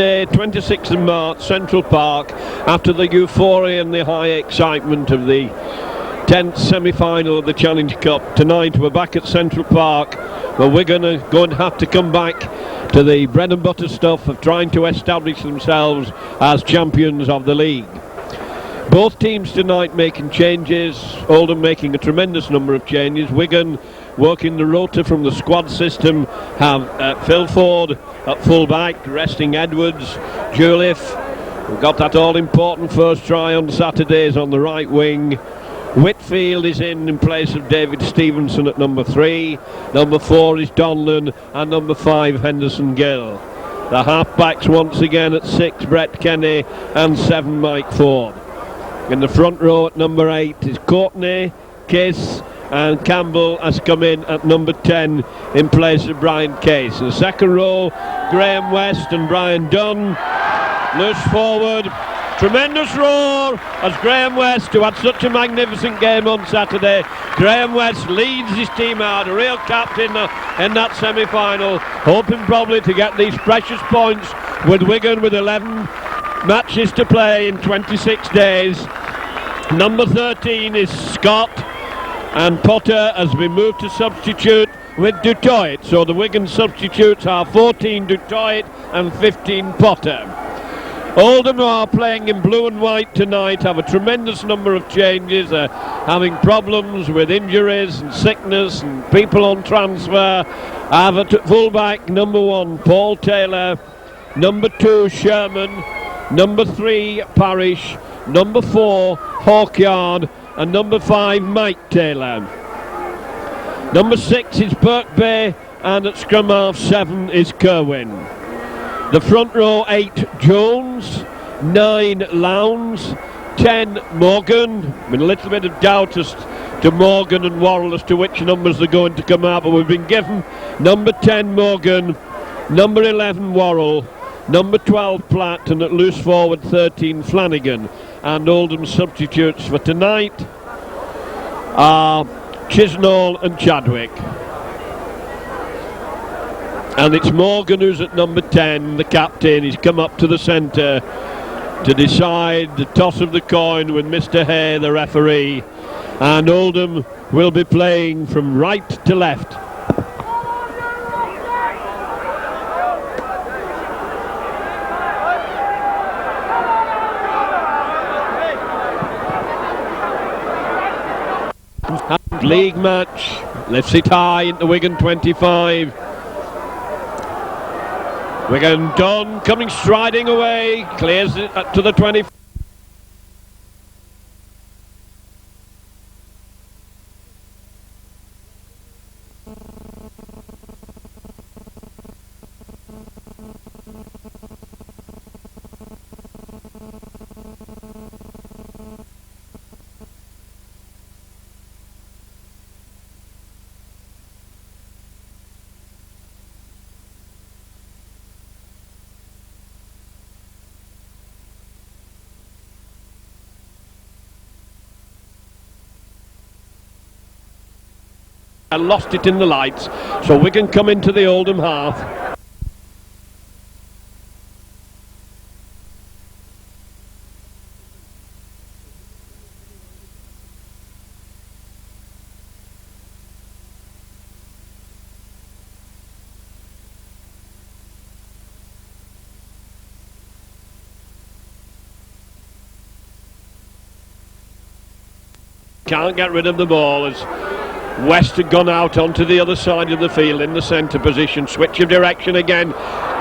Saturday, 26th of March, Central Park, after the euphoria and the high excitement of the 10th semi-final of the Challenge Cup. Tonight we're back at Central Park, where Wigan are going to have to come back to the bread and butter stuff of trying to establish themselves as champions of the league. Both teams tonight making changes, Oldham making a tremendous number of changes. Wigan working the rota from the squad system, have Phil Ford at full back, resting Edwards, Juliff. We've got that all-important first try on Saturdays on the right wing. Whitfield is in place of David Stevenson at number 3. Number 4 is Donlan, and number 5 Henderson Gill. The half-backs once again at 6, Brett Kenny, and 7, Mike Ford. In the front row at number 8 is Courtney, Kiss, and Campbell has come in at number 10 in place of Brian Case. In the second row, Graham West and Brian Dunn. Loose forward. Tremendous roar as Graham West, who had such a magnificent game on Saturday, Graham West leads his team out, a real captain in that semi-final, hoping probably to get these precious points with Wigan with 11 matches to play in 26 days. Number 13 is Scott, and Potter has been moved to substitute with Dutoit, so the Wigan substitutes are 14 Dutoit and 15 Potter. Oldham are playing in blue and white tonight, have a tremendous number of changes, having problems with injuries and sickness and people on transfer. Have at full-back number 1 Paul Taylor, number 2 Sherman, number 3 Parish, number 4 Hawkyard, and number 5 Mike Taylor. Number 6 is Birkby, and at scrum half 7 is Kerwin. The front row 8 Jones, 9 Lowndes, 10 Morgan. I mean, a little bit of doubt as to Morgan and Worrell as to which numbers are going to come out, but we've been given number 10 Morgan, number 11 Worrell, number 12 Platt, and at loose forward 13 Flanagan. And Oldham substitutes for tonight are Chisnall and Chadwick. And it's Morgan who's at number 10, the captain. He's come up to the centre to decide the toss of the coin with Mr. Hay, the referee. And Oldham will be playing from right to left. League match, lifts it high into Wigan 25. Wigan Don coming striding away, clears it to the 20. And lost it in the lights, so Wigan come into the Oldham half. Can't get rid of the ball as West had gone out onto the other side of the field in the centre position. Switch of direction again.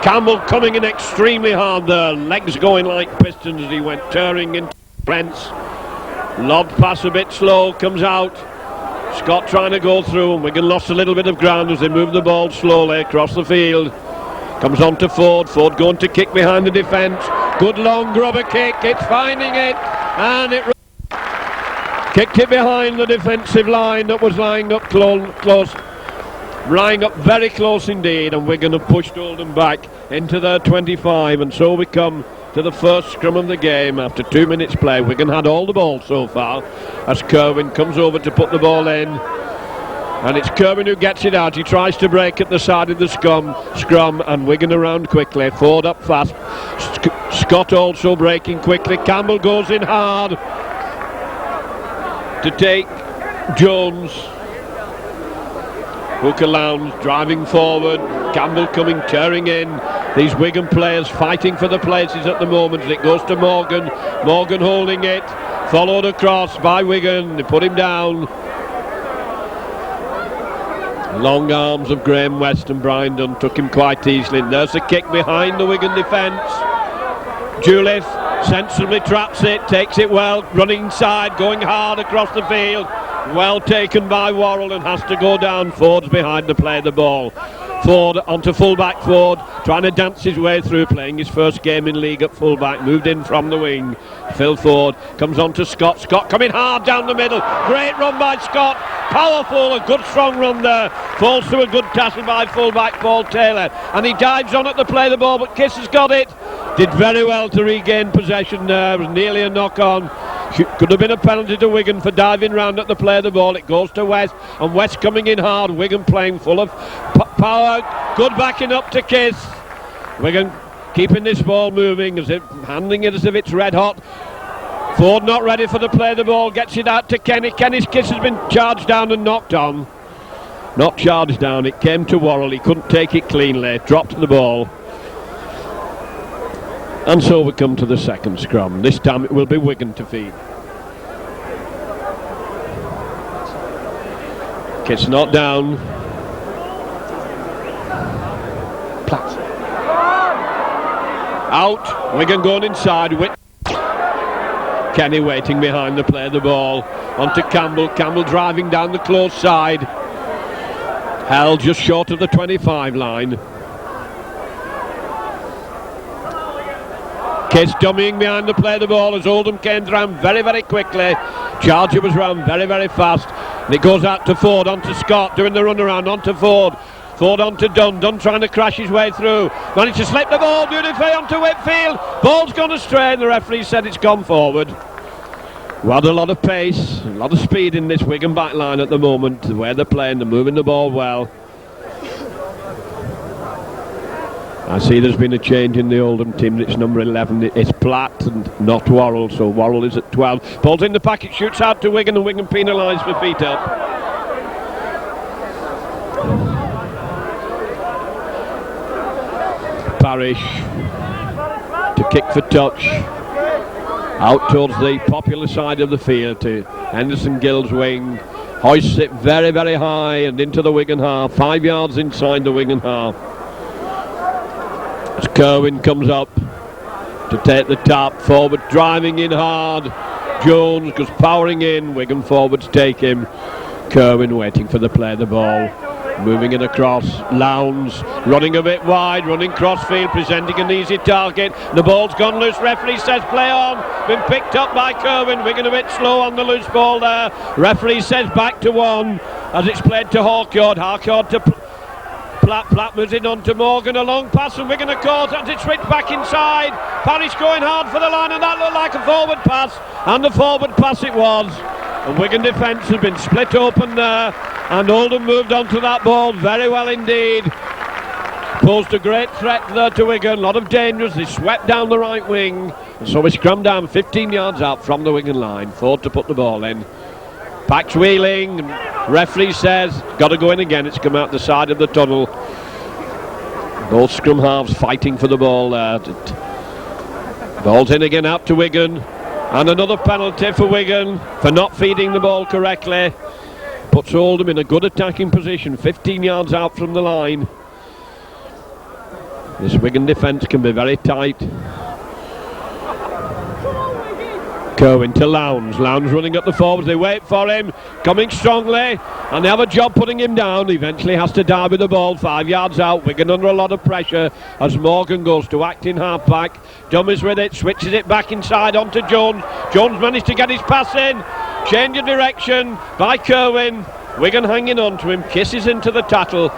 Campbell coming in extremely hard there. Legs going like pistons as he went tearing into Brents. Lob pass a bit slow, comes out. Scott trying to go through, and Wigan lost a little bit of ground as they move the ball slowly across the field. Comes on to Ford. Ford going to kick behind the defence. Good long grubber kick. It's finding it, and it kicked it behind the defensive line that was lying up close, lying up very close indeed, and Wigan have pushed Oldham back into their 25, and so we come to the first scrum of the game after 2 minutes play. Wigan had all the ball so far as Kerwin comes over to put the ball in, and it's Kerwin who gets it out. He tries to break at the side of the scrum, and Wigan around quickly. Ford up fast, Scott also breaking quickly. Campbell goes in hard to take Jones. Hooker Lowndes driving forward. Campbell coming, tearing in. These Wigan players fighting for the places at the moment. It goes to Morgan. Morgan holding it. Followed across by Wigan. They put him down. Long arms of Graham West and Brian Dunn took him quite easily. And there's the kick behind the Wigan defence. Julius sensibly traps it, takes it well, running inside, going hard across the field. Well taken by Worrell and has to go down. Ford's behind to play the ball. Ford onto fullback. Ford trying to dance his way through, playing his first game in league at fullback. Moved in from the wing. Phil Ford comes on to Scott. Scott coming hard down the middle. Great run by Scott. Powerful, a good strong run there. Falls to a good tackle by fullback Paul Taylor. And he dives on it to play the ball, but Kiss has got it. Did very well to regain possession there. It was nearly a knock on. Could have been a penalty to Wigan for diving round at the play of the ball. It goes to West, and West coming in hard. Wigan playing full of power. Good backing up to Kiss. Wigan keeping this ball moving, as if handling it as if it's red hot. Ford not ready for the play of the ball. Gets it out to Kenny. Kenny's Kiss has been charged down and knocked on. Not charged down. It came to Worrell. He couldn't take it cleanly. Dropped the ball. And so we come to the second scrum. This time it will be Wigan to feed. Kiss not down. Platt. Out. Wigan going inside. Kenny waiting behind the play of the ball. Onto Campbell. Campbell driving down the close side. Held just short of the 25 line. Kiss dummying behind the play of the ball as Oldham came round very, very quickly. Charger was round very, very fast. And it goes out to Ford, onto Scott, doing the run around, onto Ford. Ford onto Dunn. Dunn trying to crash his way through. Managed to slip the ball beautifully onto Whitfield. Ball's gone astray and the referee said it's gone forward. We had a lot of pace, a lot of speed in this Wigan back line at the moment. The way they're playing, they're moving the ball well. I see there's been a change in the Oldham team. It's number 11. It's Platt and not Worrell, so Worrell is at 12. Pulls in the packet, shoots out to Wigan, and Wigan penalised for feet up. Parrish to kick for touch. Out towards the popular side of the field to Henderson Gill's wing. Hoists it very, very high and into the Wigan half. 5 yards inside the Wigan half. As Kerwin comes up to take the tap, forward driving in hard. Jones goes powering in. Wigan forwards take him. Kerwin waiting for the play of the ball. Moving it across. Lowndes running a bit wide, running crossfield, presenting an easy target. The ball's gone loose. Referee says play on. Been picked up by Kerwin. Wigan a bit slow on the loose ball there. Referee says back to one as it's played to Harcourt. Harcourt to Platt moves it on to Morgan, a long pass and Wigan a caught as it's switched back inside. Parrish going hard for the line and that looked like a forward pass, and a forward pass it was. And Wigan defence has been split open there, and Oldham moved on to that ball very well indeed. Posed a great threat there to Wigan, a lot of dangers. They swept down the right wing, and so we scrum down 15 yards out from the Wigan line. Ford to put the ball in. Pax wheeling, referee says got to go in again. It's come out the side of the tunnel. Both scrum halves fighting for the ball there. Ball's in again out to Wigan, and another penalty for Wigan for not feeding the ball correctly. Puts Oldham in a good attacking position 15 yards out from the line. This Wigan defence can be very tight. Kerwin to Lowndes. Lowndes running up the forwards. They wait for him. Coming strongly. And they have a job putting him down. He eventually has to dive with the ball 5 yards out. Wigan under a lot of pressure as Morgan goes to act in half back. Dummies with it. Switches it back inside onto Jones. Jones managed to get his pass in. Change of direction by Kerwin. Wigan hanging on to him. Kisses into the tattle.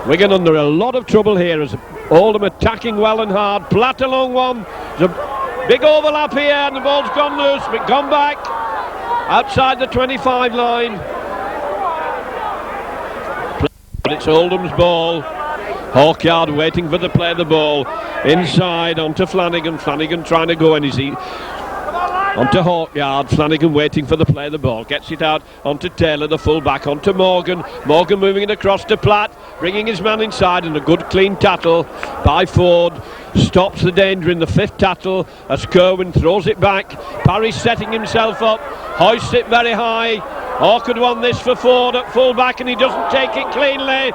Wigan under a lot of trouble here as Oldham attacking well and hard. Platt along one. There's a big overlap here and the ball's gone loose, but gone back outside the 25 line. But it's Oldham's ball. Hawkyard waiting for the play of the ball. Inside onto Flanagan. Flanagan trying to go in. Is he onto Hawkyard? Flanagan waiting for the play of the ball. Gets it out onto Taylor, the full-back, onto Morgan. Morgan moving it across to Platt, bringing his man inside, and a good clean tackle by Ford. Stops the danger in the fifth tackle as Kerwin throws it back. Parry setting himself up, hoists it very high. Awkward one this for Ford at full-back, and he doesn't take it cleanly.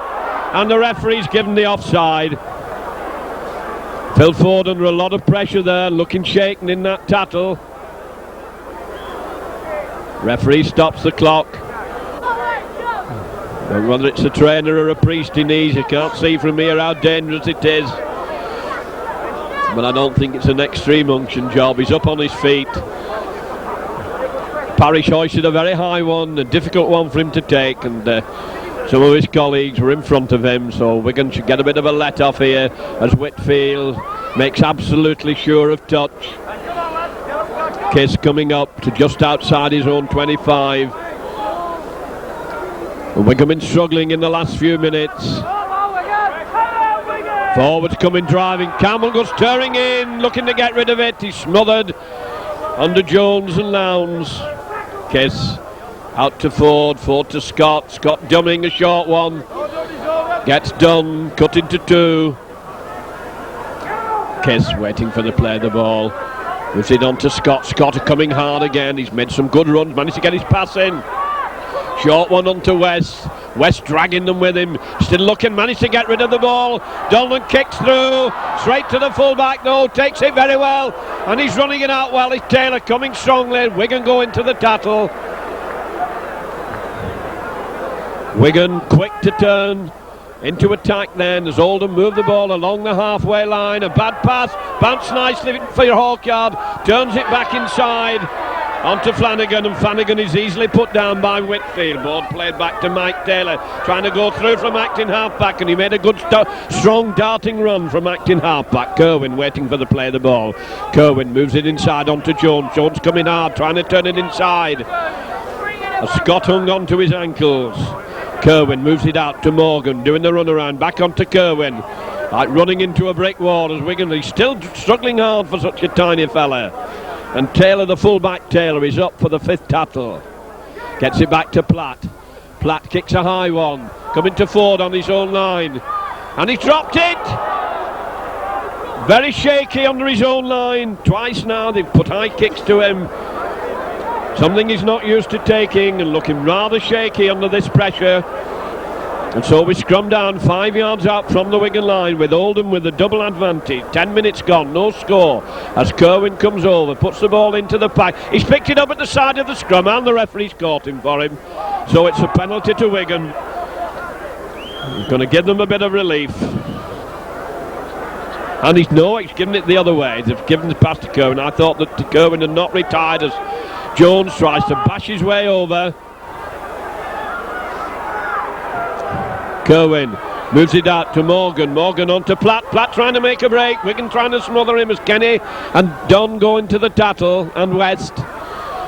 And the referee's given the offside. Phil Ford under a lot of pressure there, looking shaken in that tackle. Referee stops the clock. And whether it's a trainer or a priest he needs, you can't see from here how dangerous it is. But I don't think it's an extreme unction job. He's up on his feet. Parrish hoisted a very high one, a difficult one for him to take, and some of his colleagues were in front of him, so Wigan should get a bit of a let-off here as Whitfield makes absolutely sure of touch. Kiss coming up to just outside his own 25. And Wigan been struggling in the last few minutes. Forwards coming driving. Campbell goes tearing in, looking to get rid of it. He's smothered under Jones and Lowndes. Kiss out to Ford. Ford to Scott. Scott dumming a short one. Gets done. Cut into two. Kiss waiting for the play of the ball. Moves it on to Scott. Scott coming hard again. He's made some good runs. Managed to get his pass in. Short one onto West. West dragging them with him. Still looking. Managed to get rid of the ball. Dolan kicks through. Straight to the full-back. No, takes it very well. And he's running it out well. It's Taylor coming strongly. Wigan go into the tackle. Wigan quick to turn into attack then as Oldham move the ball along the halfway line. A bad pass, bounced nicely for your Hawkyard, turns it back inside onto Flanagan, and Flanagan is easily put down by Whitfield. Ball played back to Mike Taylor, trying to go through from acting halfback, and he made a good strong darting run from acting halfback. Kerwin waiting for the play of the ball. Kerwin moves it inside onto Jones. Jones coming hard, trying to turn it inside. As Scott hung on to his ankles. Kerwin moves it out to Morgan, doing the runaround, back onto Kerwin, like running into a brick wall as Wigan. He's still struggling hard for such a tiny fella. And Taylor, the full-back Taylor, is up for the fifth tackle. Gets it back to Platt. Platt kicks a high one, coming to Ford on his own line. And he dropped it! Very shaky under his own line. Twice now they've put high kicks to him. Something he's not used to taking, and looking rather shaky under this pressure. And so we scrum down 5 yards out from the Wigan line with Oldham with a double advantage. 10 minutes gone, no score. As Kerwin comes over, puts the ball into the pack. He's picked it up at the side of the scrum, and the referee's caught him for him. So it's a penalty to Wigan. He's going to give them a bit of relief. And he's given it the other way. They've given the pass to Kerwin. I thought that Kerwin had not retired as Jones tries to bash his way over. Kerwin moves it out to Morgan. Morgan onto Platt. Platt trying to make a break. Wigan trying to smother him as Kenny and Dunn go into the tackle. And West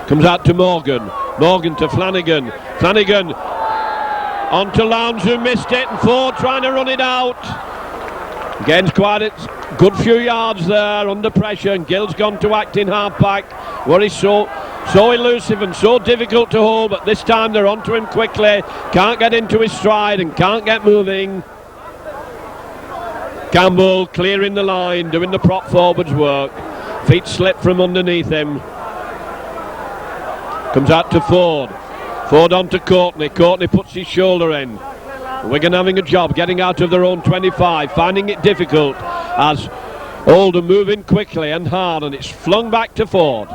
comes out to Morgan. Morgan to Flanagan. Flanagan onto Lowndes, who missed it. And Ford trying to run it out. Gains quite a good few yards there under pressure. And Gill's gone to acting halfback. What is so elusive and so difficult to hold, but this time they're onto him quickly. Can't get into his stride and can't get moving. Campbell clearing the line, doing the prop forwards work. Feet slip from underneath him. Comes out to Ford. Ford onto Courtney. Courtney puts his shoulder in. Wigan having a job getting out of their own 25, finding it difficult as Oldham moving quickly and hard, and it's flung back to Ford.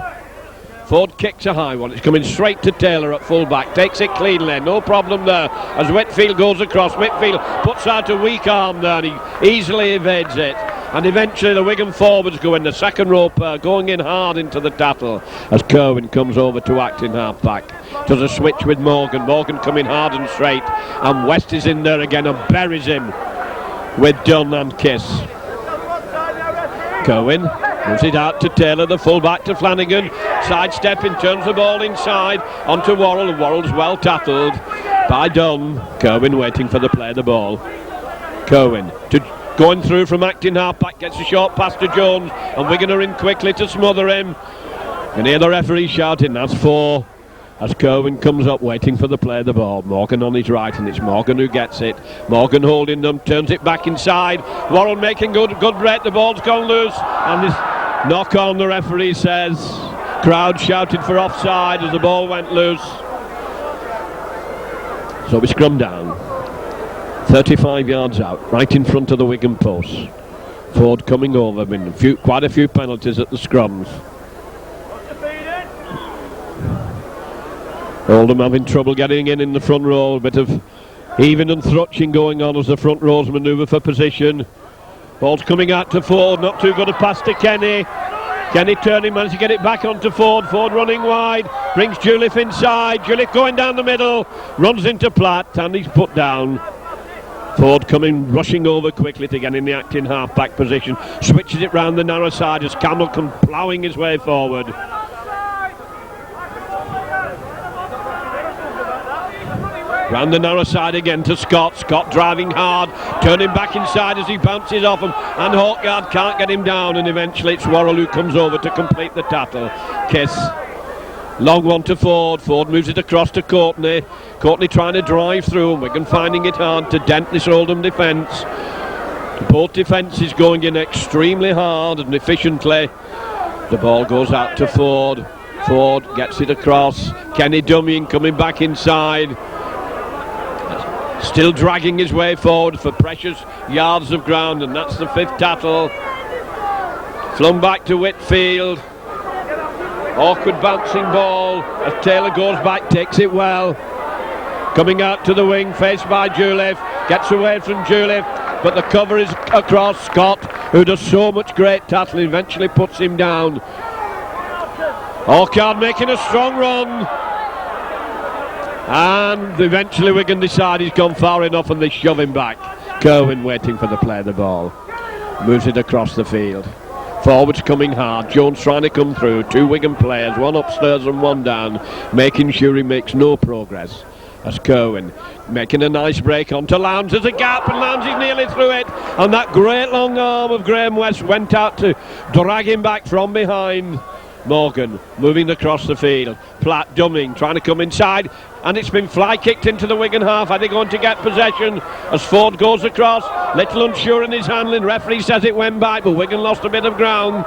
Ford kicks a high one. It's coming straight to Taylor at full-back. Takes it cleanly. No problem there. As Whitfield goes across. Whitfield puts out a weak arm there, and he easily evades it. And eventually the Wigan forwards go in. The second row pair going in hard into the tackle as Kerwin comes over to acting half-back. Does a switch with Morgan. Morgan coming hard and straight. And West is in there again and buries him with Dunn and Kiss. Kerwin moves it out to Taylor, the full-back to Flanagan. Sidestepping, turns the ball inside onto Worrell, and Worrell's well tackled by Dunn. Kerwin waiting for the play of the ball. Kerwin to going through from acting half-back, gets a short pass to Jones, and Wigan are in quickly to smother him. You can hear the referee shouting, that's 4. As Kerwin comes up waiting for the play of the ball. Morgan on his right, and it's Morgan who gets it. Morgan holding them, turns it back inside. Warren making good break, the ball's gone loose, and this knock on, the referee says. Crowd shouted for offside as the ball went loose. So we scrum down. 35 yards out, right in front of the Wigan post. Ford coming over, quite a few penalties at the scrums. Oldham having trouble getting in the front row. A bit of heaving and thrutching going on as the front rows manoeuvre for position. Ball's coming out to Ford, not too good a pass to Kenny. Kenny turning, managed to get it back onto Ford. Ford running wide, brings Juliff inside. Juliff going down the middle, runs into Platt, and he's put down. Ford coming, rushing over quickly to get in the acting half-back position. Switches it round the narrow side as Campbell comes ploughing his way forward. Round the narrow side again to Scott. Scott driving hard, turning back inside as he bounces off him, and Hawkyard can't get him down, and eventually it's Worrell who comes over to complete the tattle. Kiss. Long one to Ford. Ford moves it across to Courtney. Courtney trying to drive through, and Wigan finding it hard to dent this Oldham defence. Both defences going in extremely hard and efficiently. The ball goes out to Ford. Ford gets it across. Kenny dummying, coming back inside. Still dragging his way forward for precious yards of ground, and that's the 5th tattle. Flung back to Whitfield. Awkward bouncing ball as Taylor goes back, takes it well. Coming out to the wing, faced by Juliff. Gets away from Juliff, but the cover is across Scott, who does so much great tackling, eventually puts him down. Hawkyard making a strong run. And eventually Wigan decide he's gone far enough, and they shove him back. Kerwin waiting for the play of the ball. Moves it across the field. Forwards coming hard. Jones trying to come through. 2 Wigan players, one upstairs and one down, making sure he makes no progress. As Kerwin making a nice break onto Lowndes. There's a gap, and Lowndes is nearly through it. And that great long arm of Graham West went out to drag him back from behind. Morgan moving across the field. Platt dumming, trying to come inside, and it's been fly kicked into the Wigan half. Are they going to get possession as Ford goes across? Little unsure in his handling. Referee says it went back, but Wigan lost a bit of ground.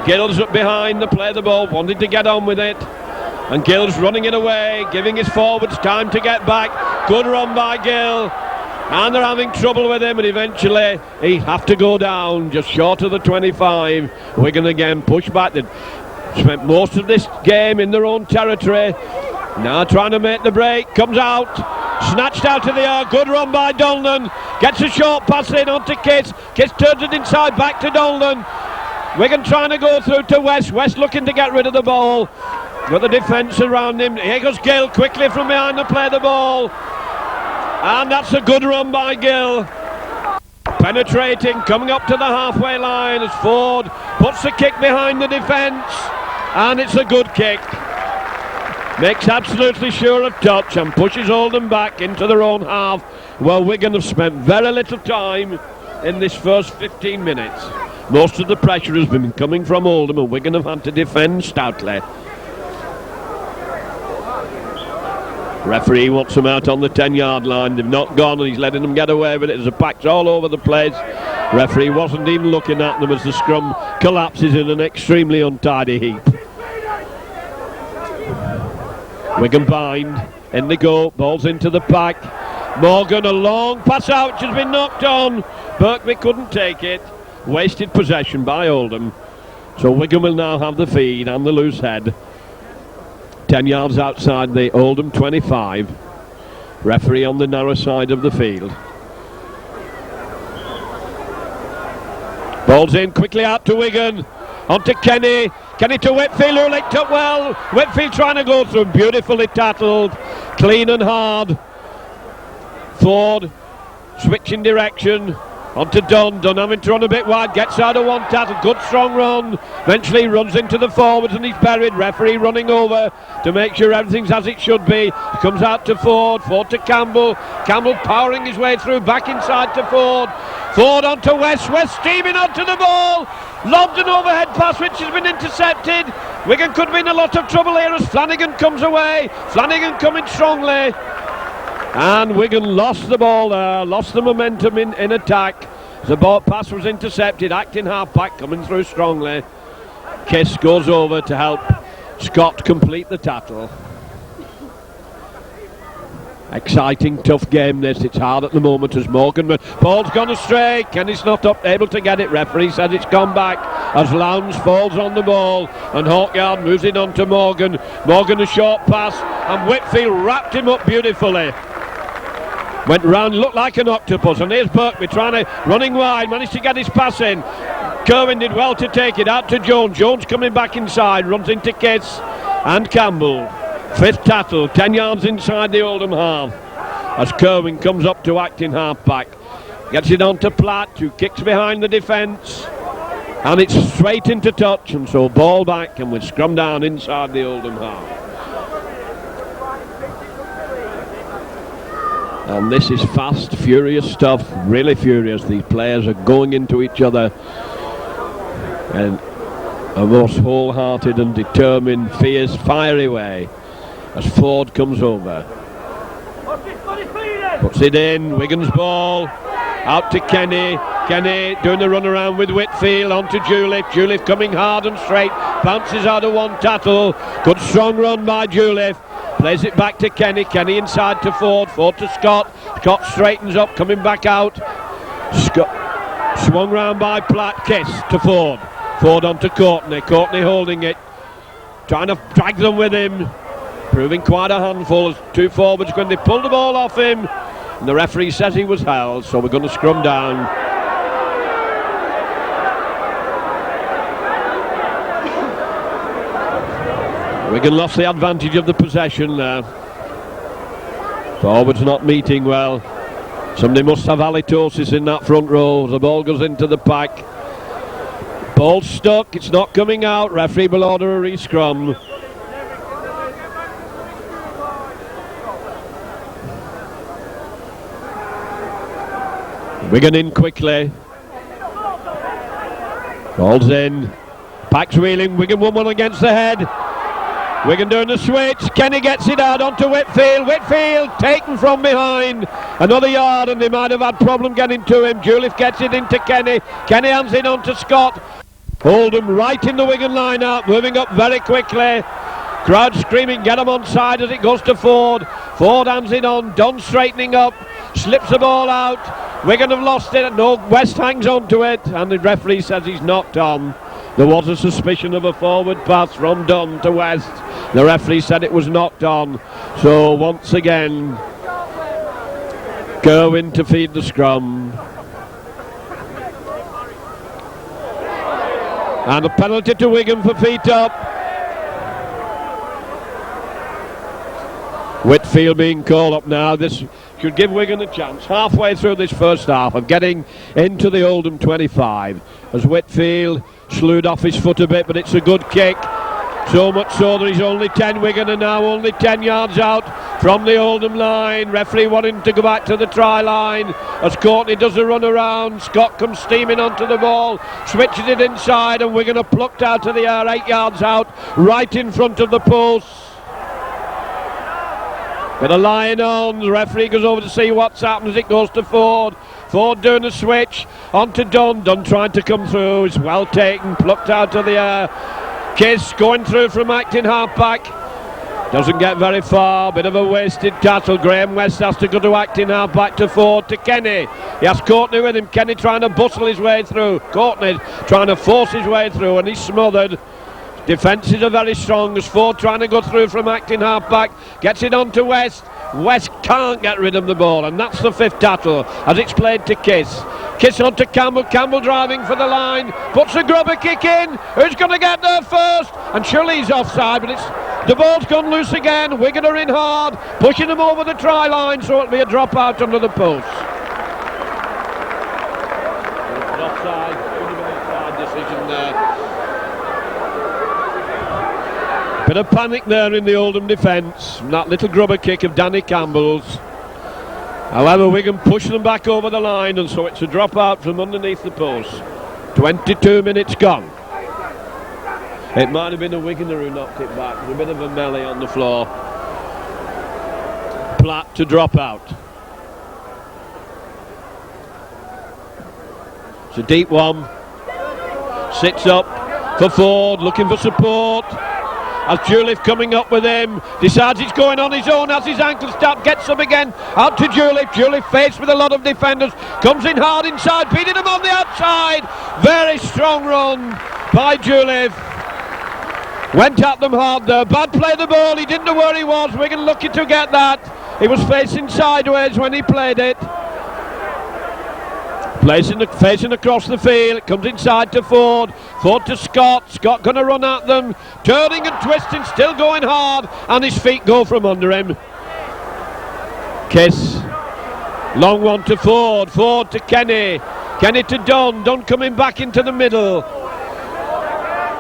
Gill's up behind the play of the ball, wanted to get on with it, and Gill's running it away, giving his forwards time to get back. Good run by Gill, and they're having trouble with him, and eventually he'll have to go down just short of the 25. Wigan again push back. They spent most of this game in their own territory. Now trying to make the break, comes out, snatched out of the air. Good run by Donlan, gets a short pass in onto Kiss. Kiss turns it inside back to Donlan. Wigan trying to go through to West. West looking to get rid of the ball. Got the defence around him. Here goes Gill quickly from behind to play the ball, and that's a good run by Gill. Penetrating, coming up to the halfway line as Ford puts the kick behind the defence, and it's a good kick. Makes absolutely sure of touch and pushes Oldham back into their own half. Well, Wigan have spent very little time in this first 15 minutes. Most of the pressure has been coming from Oldham, and Wigan have had to defend stoutly. Referee wants them out on the 10-yard line. They've not gone, and he's letting them get away with it as the pack's all over the place. Referee wasn't even looking at them as the scrum collapses in an extremely untidy heap. Wigan bind, in they go, ball's into the pack. Morgan, a long pass out, which has been knocked on. Birkby couldn't take it. Wasted possession by Oldham. So Wigan will now have the feed and the loose head. 10 yards outside the Oldham 25. Referee on the narrow side of the field. Ball's in quickly out to Wigan. On to Kenny. Kenny to Whitfield, who licked up well. Whitfield trying to go through, beautifully tackled. Clean and hard. Ford switching direction. On to Dunn. Dunn having to run a bit wide. Gets out of one tackle. Good strong run. Eventually runs into the forwards and he's buried. Referee running over to make sure everything's as it should be. He comes out to Ford. Ford to Campbell. Campbell powering his way through. Back inside to Ford. Ford onto West. West steaming onto the ball. Lobbed an overhead pass which has been intercepted. Wigan could be in a lot of trouble here as Flanagan comes away. Flanagan coming strongly. And Wigan lost the ball there, lost the momentum in attack. The ball pass was intercepted. Acting half-back coming through strongly. Kiss goes over to help Scott complete the tackle. Exciting, tough game this. It's hard at the moment as Morgan. Ball's gone astray. Kenny's not able to get it. Referee says it's gone back as Lowndes falls on the ball and Hawkyard moves it on to Morgan. Morgan a short pass and Whitfield wrapped him up beautifully. Went round, looked like an octopus, and here's Birkby running wide, managed to get his pass in. Kerwin did well to take it out to Jones. Jones coming back inside, runs into Kiss and Campbell. Fifth tackle, 10 yards inside the Oldham half. As Kerwin comes up to acting half-back. Gets it on to Platt, who kicks behind the defence. And it's straight into touch, and so ball back, and we scrum down inside the Oldham half. And this is fast, furious stuff, really furious. These players are going into each other in a most wholehearted and determined, fierce, fiery way as Ford comes over. Puts it in, Wigan's ball, out to Kenny. Kenny doing the run around with Whitfield, onto Juliff. Juliff coming hard and straight, bounces out of one tackle. Good strong run by Juliff. Plays it back to Kenny. Kenny inside to Ford. Ford to Scott. Scott straightens up, coming back out. Scott swung round by Platt. Kiss to Ford. Ford onto Courtney. Courtney holding it. Trying to drag them with him. Proving quite a handful as two forwards when they pulled the ball off him. And the referee says he was held, so we're going to scrum down. Wigan lost the advantage of the possession there. Forwards not meeting well. Somebody must have halitosis in that front row. The ball goes into the pack. Ball stuck, it's not coming out. Referee will order a re-scrum. Wigan in quickly. Ball's in. Pack's wheeling. Wigan 1-1 against the head. Wigan doing the switch. Kenny gets it out onto Whitfield. Whitfield taken from behind. Another yard and they might have had problem getting to him. Juliff gets it into Kenny. Kenny hands it on to Scott. Oldham right in the Wigan line out. Moving up very quickly. Crowd screaming, get him on side as it goes to Ford. Ford hands it on. Dunn straightening up. Slips the ball out. Wigan have lost it. No, West hangs on to it. And the referee says he's knocked on. There was a suspicion of a forward pass from Dunn to West. The referee said it was knocked on. So once again, Kerwin to feed the scrum. And a penalty to Wigan for feet up. Whitfield being called up now. This should give Wigan a chance halfway through this first half of getting into the Oldham 25. As Whitfield slewed off his foot a bit, but it's a good kick. So much so that he's only 10. Wigan are now only 10 yards out from the Oldham line. Referee wanting to go back to the try line as Courtney does a run around. Scott comes steaming onto the ball, switches it inside, and Wigan are plucked out of the air 8 yards out, right in front of the post. Bit of lying on. The referee goes over to see what's happened as it goes to Ford. Ford doing a switch onto Dunn. Dunn trying to come through. It's well taken, plucked out of the air. Kiss going through from acting half-back. Doesn't get very far. Bit of a wasted tackle. Graham West has to go to acting half-back to Ford to Kenny. He has Courtney with him. Kenny trying to bustle his way through. Courtney trying to force his way through and he's smothered. Defences are very strong as Ford trying to go through from acting half-back. Gets it on to West. West can't get rid of the ball, and that's the fifth tackle as it's played to Kiss. Kiss on to Campbell. Campbell driving for the line. Puts a grubber kick in. Who's going to get there first? And surely he's offside, but the ball's gone loose again. Wigan are in hard, pushing them over the try line, so it'll be a drop out under the post. Offside decision there. Bit of panic there in the Oldham defence. That little grubber kick of Danny Campbell's. However, Wigan push them back over the line, and so it's a drop out from underneath the post. 22 minutes gone. It might have been a Wiganer who knocked it back. There's a bit of a melee on the floor. Platt to drop out. It's a deep one. Sits up for Ford, looking for support. As Juliff coming up with him, decides he's going on his own, has his ankle stop, gets up again, out to Juliff. Juliff faced with a lot of defenders, comes in hard inside, beating him on the outside. Very strong run by Juliff. Went at them hard there. Bad play the ball, he didn't know where he was. Wigan lucky to get that. He was facing sideways when he played it. Facing across the field, comes inside to Ford. Ford to Scott. Scott going to run at them, turning and twisting, still going hard, and his feet go from under him. Kiss. Long one to Ford. Ford to Kenny. Kenny to Dunn. Dunn coming back into the middle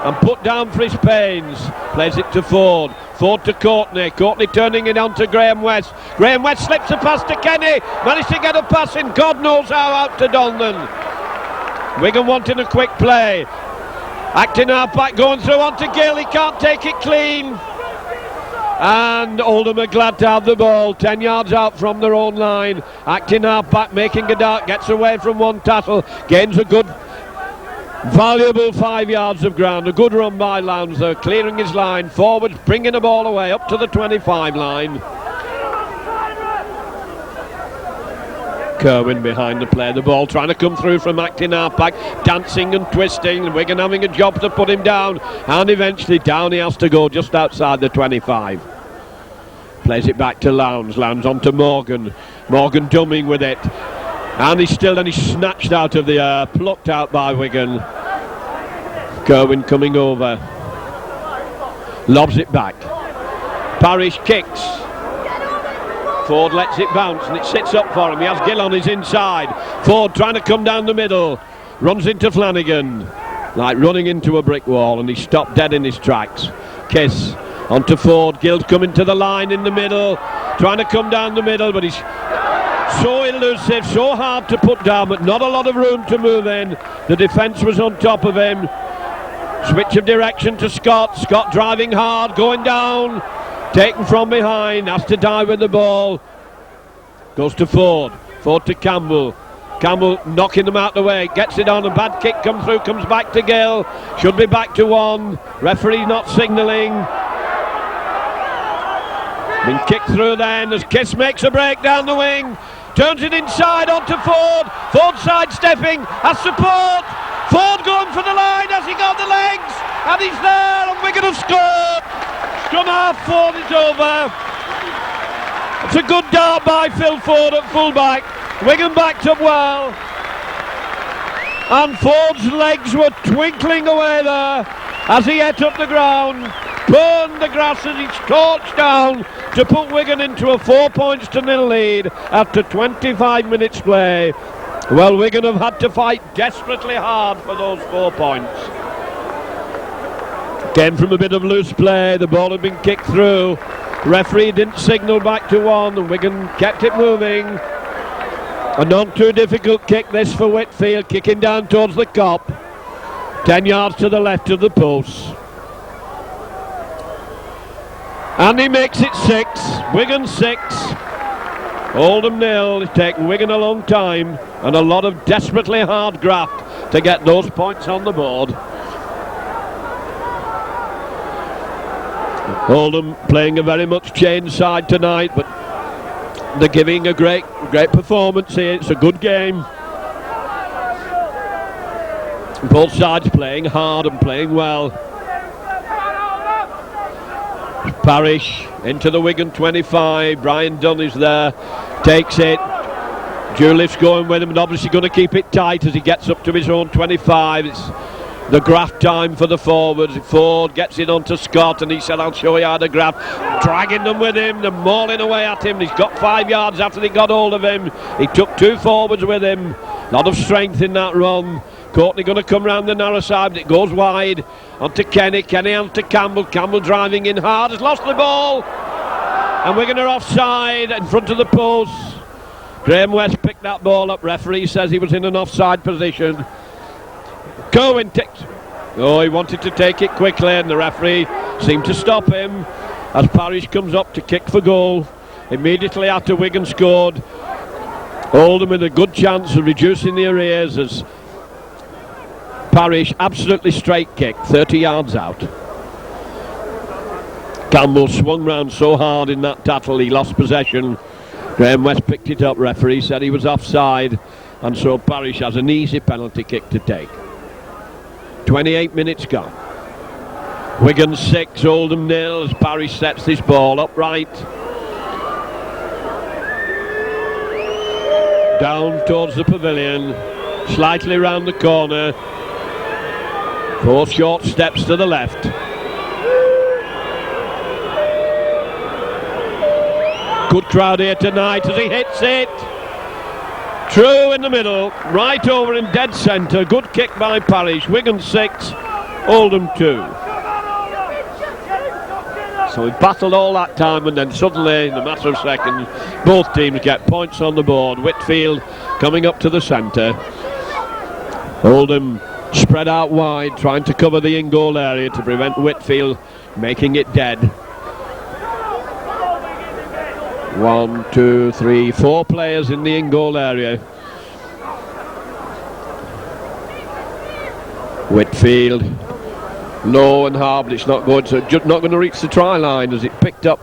and put down for his pains. Plays it to Ford. Ford to Courtney. Courtney turning it on to Graham West. Graham West slips a pass to Kenny. Managed to get a pass in, God knows how, out to Donlan. Wigan wanting a quick play. Acting half-back going through onto Gill. He can't take it clean. And Oldham are glad to have the ball. 10 yards out from their own line. Acting half-back, making a dart. Gets away from one tackle. Gains a good, valuable 5 yards of ground. A good run by Lowndes there, clearing his line. Forwards bringing the ball away up to the 25 line. Kerwin behind the play, the ball trying to come through from acting half-back, dancing and twisting. Wigan having a job to put him down, and eventually down he has to go just outside the 25. Plays it back to Lowndes. Lowndes on to Morgan. Morgan dumming with it. And he's snatched out of the air, plucked out by Wigan. Kerwin coming over. Lobs it back. Parrish kicks. Ford lets it bounce and it sits up for him. He has Gill on his inside. Ford trying to come down the middle. Runs into Flanagan. Like running into a brick wall, and he stopped dead in his tracks. Kiss onto Ford. Gill coming to the line in the middle. Trying to come down the middle, but he's so elusive, so hard to put down, but not a lot of room to move in. The defence was on top of him. Switch of direction to Scott. Scott driving hard, going down, taken from behind, has to die with the ball. Goes to Ford. Ford to Campbell. Campbell knocking them out the way, gets it on, a bad kick comes through, comes back to Gill. Should be back to one. Referee not signalling. Been kicked through then as Kiss makes a break down the wing. Turns it inside onto Ford. Ford sidestepping, has support. Ford going for the line, has he got the legs? And he's there, and Wigan have scored. Scrum half, Ford is over. It's a good dart by Phil Ford at fullback. Wigan backed up well. And Ford's legs were twinkling away there as he ate up the ground. Burned the grass as he torched down to put Wigan into a 4-0 lead after 25 minutes play. Well, Wigan have had to fight desperately hard for those 4 points. Came from a bit of loose play, the ball had been kicked through. Referee didn't signal back to one, and Wigan kept it moving. A not too difficult kick this for Whitfield, kicking down towards the cop. 10 yards to the left of the post. And he makes it 6, Wigan 6, Oldham 0. It's taken Wigan a long time and a lot of desperately hard graft to get those points on the board. Oldham playing a very much changed side tonight, but they're giving a great performance here. It's a good game. Both sides playing hard and playing well. Parrish into the Wigan 25. Brian Dunn is there, takes it. Juliff's going with him and obviously going to keep it tight as he gets up to his own 25. It's the graft time for the forwards. Ford gets it onto Scott and he said, I'll show you how to graft. Dragging them with him, they're mauling away at him. He's got 5 yards after they got hold of him. He took 2 forwards with him. A lot of strength in that run. Courtney going to come round the narrow side, but it goes wide onto Kenny. Kenny onto Campbell. Campbell driving in hard, has lost the ball, and Wigan are offside in front of the post. Graham West picked that ball up. Referee says he was in an offside position. Cohen takes... Oh, he wanted to take it quickly and the referee seemed to stop him as Parish comes up to kick for goal. Immediately after Wigan scored, Oldham with a good chance of reducing the arrears as Parish absolutely straight kick, 30 yards out. Campbell swung round so hard in that tackle he lost possession. Graham West picked it up. Referee said he was offside, and so Parish has an easy penalty kick to take. 28 minutes gone. Wigan 6, Oldham 0 as Parish sets this ball upright. Down towards the pavilion, slightly round the corner. 4 short steps to the left. Good crowd here tonight as he hits it. True in the middle, right over in dead centre. Good kick by Parish. Wigan 6, Oldham 2. So we battled all that time, and then suddenly, in a matter of seconds, both teams get points on the board. Whitfield coming up to the centre. Oldham spread out wide, trying to cover the in-goal area to prevent Whitfield making it dead. 1, 2, 3, 4 players in the in-goal area. Whitfield, low and hard, but it's not going to reach the try line as it picked up.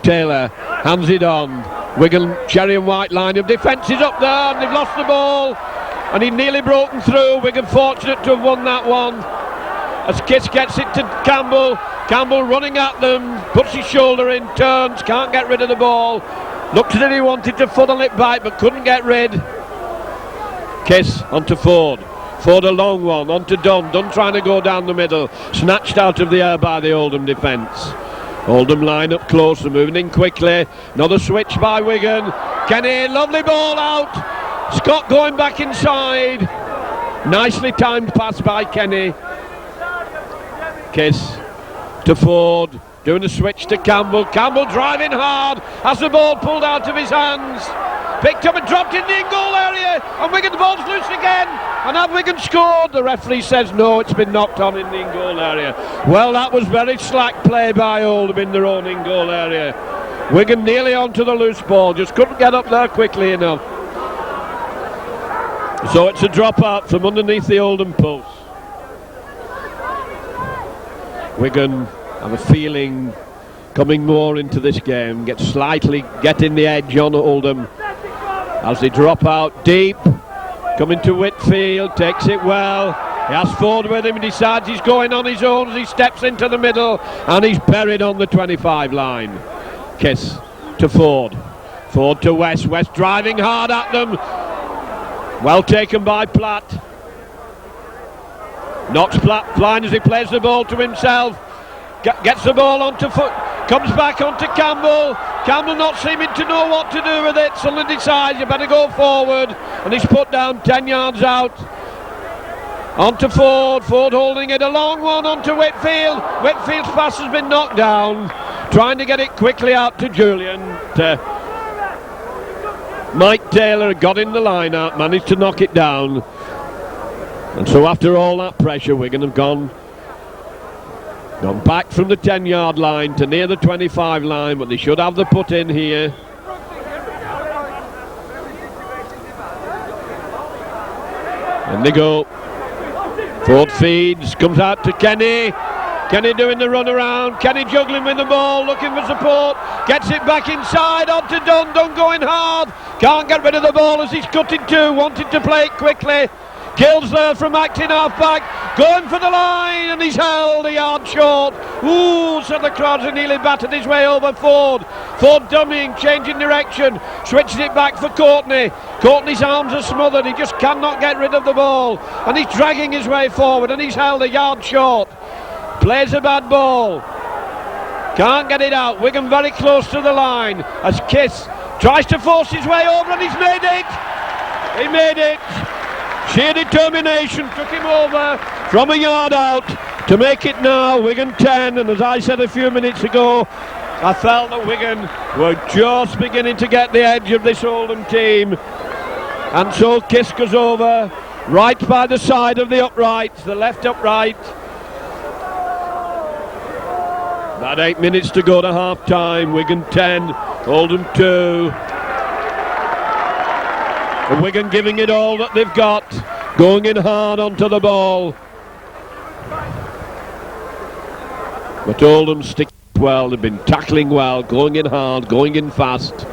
Taylor hands it on. Wigan, Cherry and White line of defence is up there, and they've lost the ball, and he nearly broken through. Wigan fortunate to have won that one. As Kiss gets it to Campbell. Campbell running at them, puts his shoulder in, turns, can't get rid of the ball. Looked as if he wanted to funnel it back but couldn't get rid. Kiss onto Ford. Ford a long one, onto Dunn. Dunn trying to go down the middle. Snatched out of the air by the Oldham defence. Oldham line up close, they're moving in quickly. Another switch by Wigan. Kenny, lovely ball out. Scott going back inside. Nicely timed pass by Kenny. Kiss to Ford, doing the switch to Campbell. Campbell driving hard, has the ball pulled out of his hands. Picked up and dropped in the in-goal area, and Wigan, the ball's loose again. And have Wigan scored? The referee says no, it's been knocked on in the in-goal area. Well, that was very slack play by Oldham in their own in-goal area. Wigan nearly onto the loose ball, just couldn't get up there quickly enough. So it's a drop out from underneath the Oldham post. Wigan have a feeling coming more into this game, getting the edge on Oldham as they drop out deep. Coming to Whitfield, takes it well. He has Ford with him, he decides he's going on his own as he steps into the middle, and he's buried on the 25 line. Kiss to Ford. Ford to West. West driving hard at them. Well taken by Platt. Knocks Platt blind as he plays the ball to himself. Gets the ball onto foot. Comes back onto Campbell. Campbell not seeming to know what to do with it. Suddenly decides you better go forward. And he's put down 10 yards out. Onto Ford. Ford holding it. A long one onto Whitfield. Whitfield's pass has been knocked down. Trying to get it quickly out to Julian. Mike Taylor got in the line out. Managed to knock it down. And so after all that pressure, Wigan have gone back from the 10-yard line to near the 25 line, but they should have the put in here. And they go. Ford feeds, comes out to Kenny. Kenny doing the run around. Kenny juggling with the ball, looking for support. Gets it back inside, onto Dunn. Dunn going hard. Can't get rid of the ball as he's cutting to. Wanted to play it quickly. Gills there from acting half back, going for the line, and he's held a yard short. Ooh, so the crowds are nearly battered his way over Ford. Ford dummying, changing direction, switching it back for Courtney. Courtney's arms are smothered, he just cannot get rid of the ball, and he's dragging his way forward, and he's held a yard short. Plays a bad ball, can't get it out. Wigan very close to the line as Kiss tries to force his way over, and he's made it. He made it. Sheer determination took him over from a yard out to make it now Wigan 10, and as I said a few minutes ago, I felt that Wigan were just beginning to get the edge of this Oldham team, and so Kiss goes over right by the side of the upright, the left upright. About 8 minutes to go to half time. Wigan 10, Oldham 2. And Wigan giving it all that they've got, going in hard onto the ball. But Oldham stick well, they've been tackling well, going in hard, going in fast.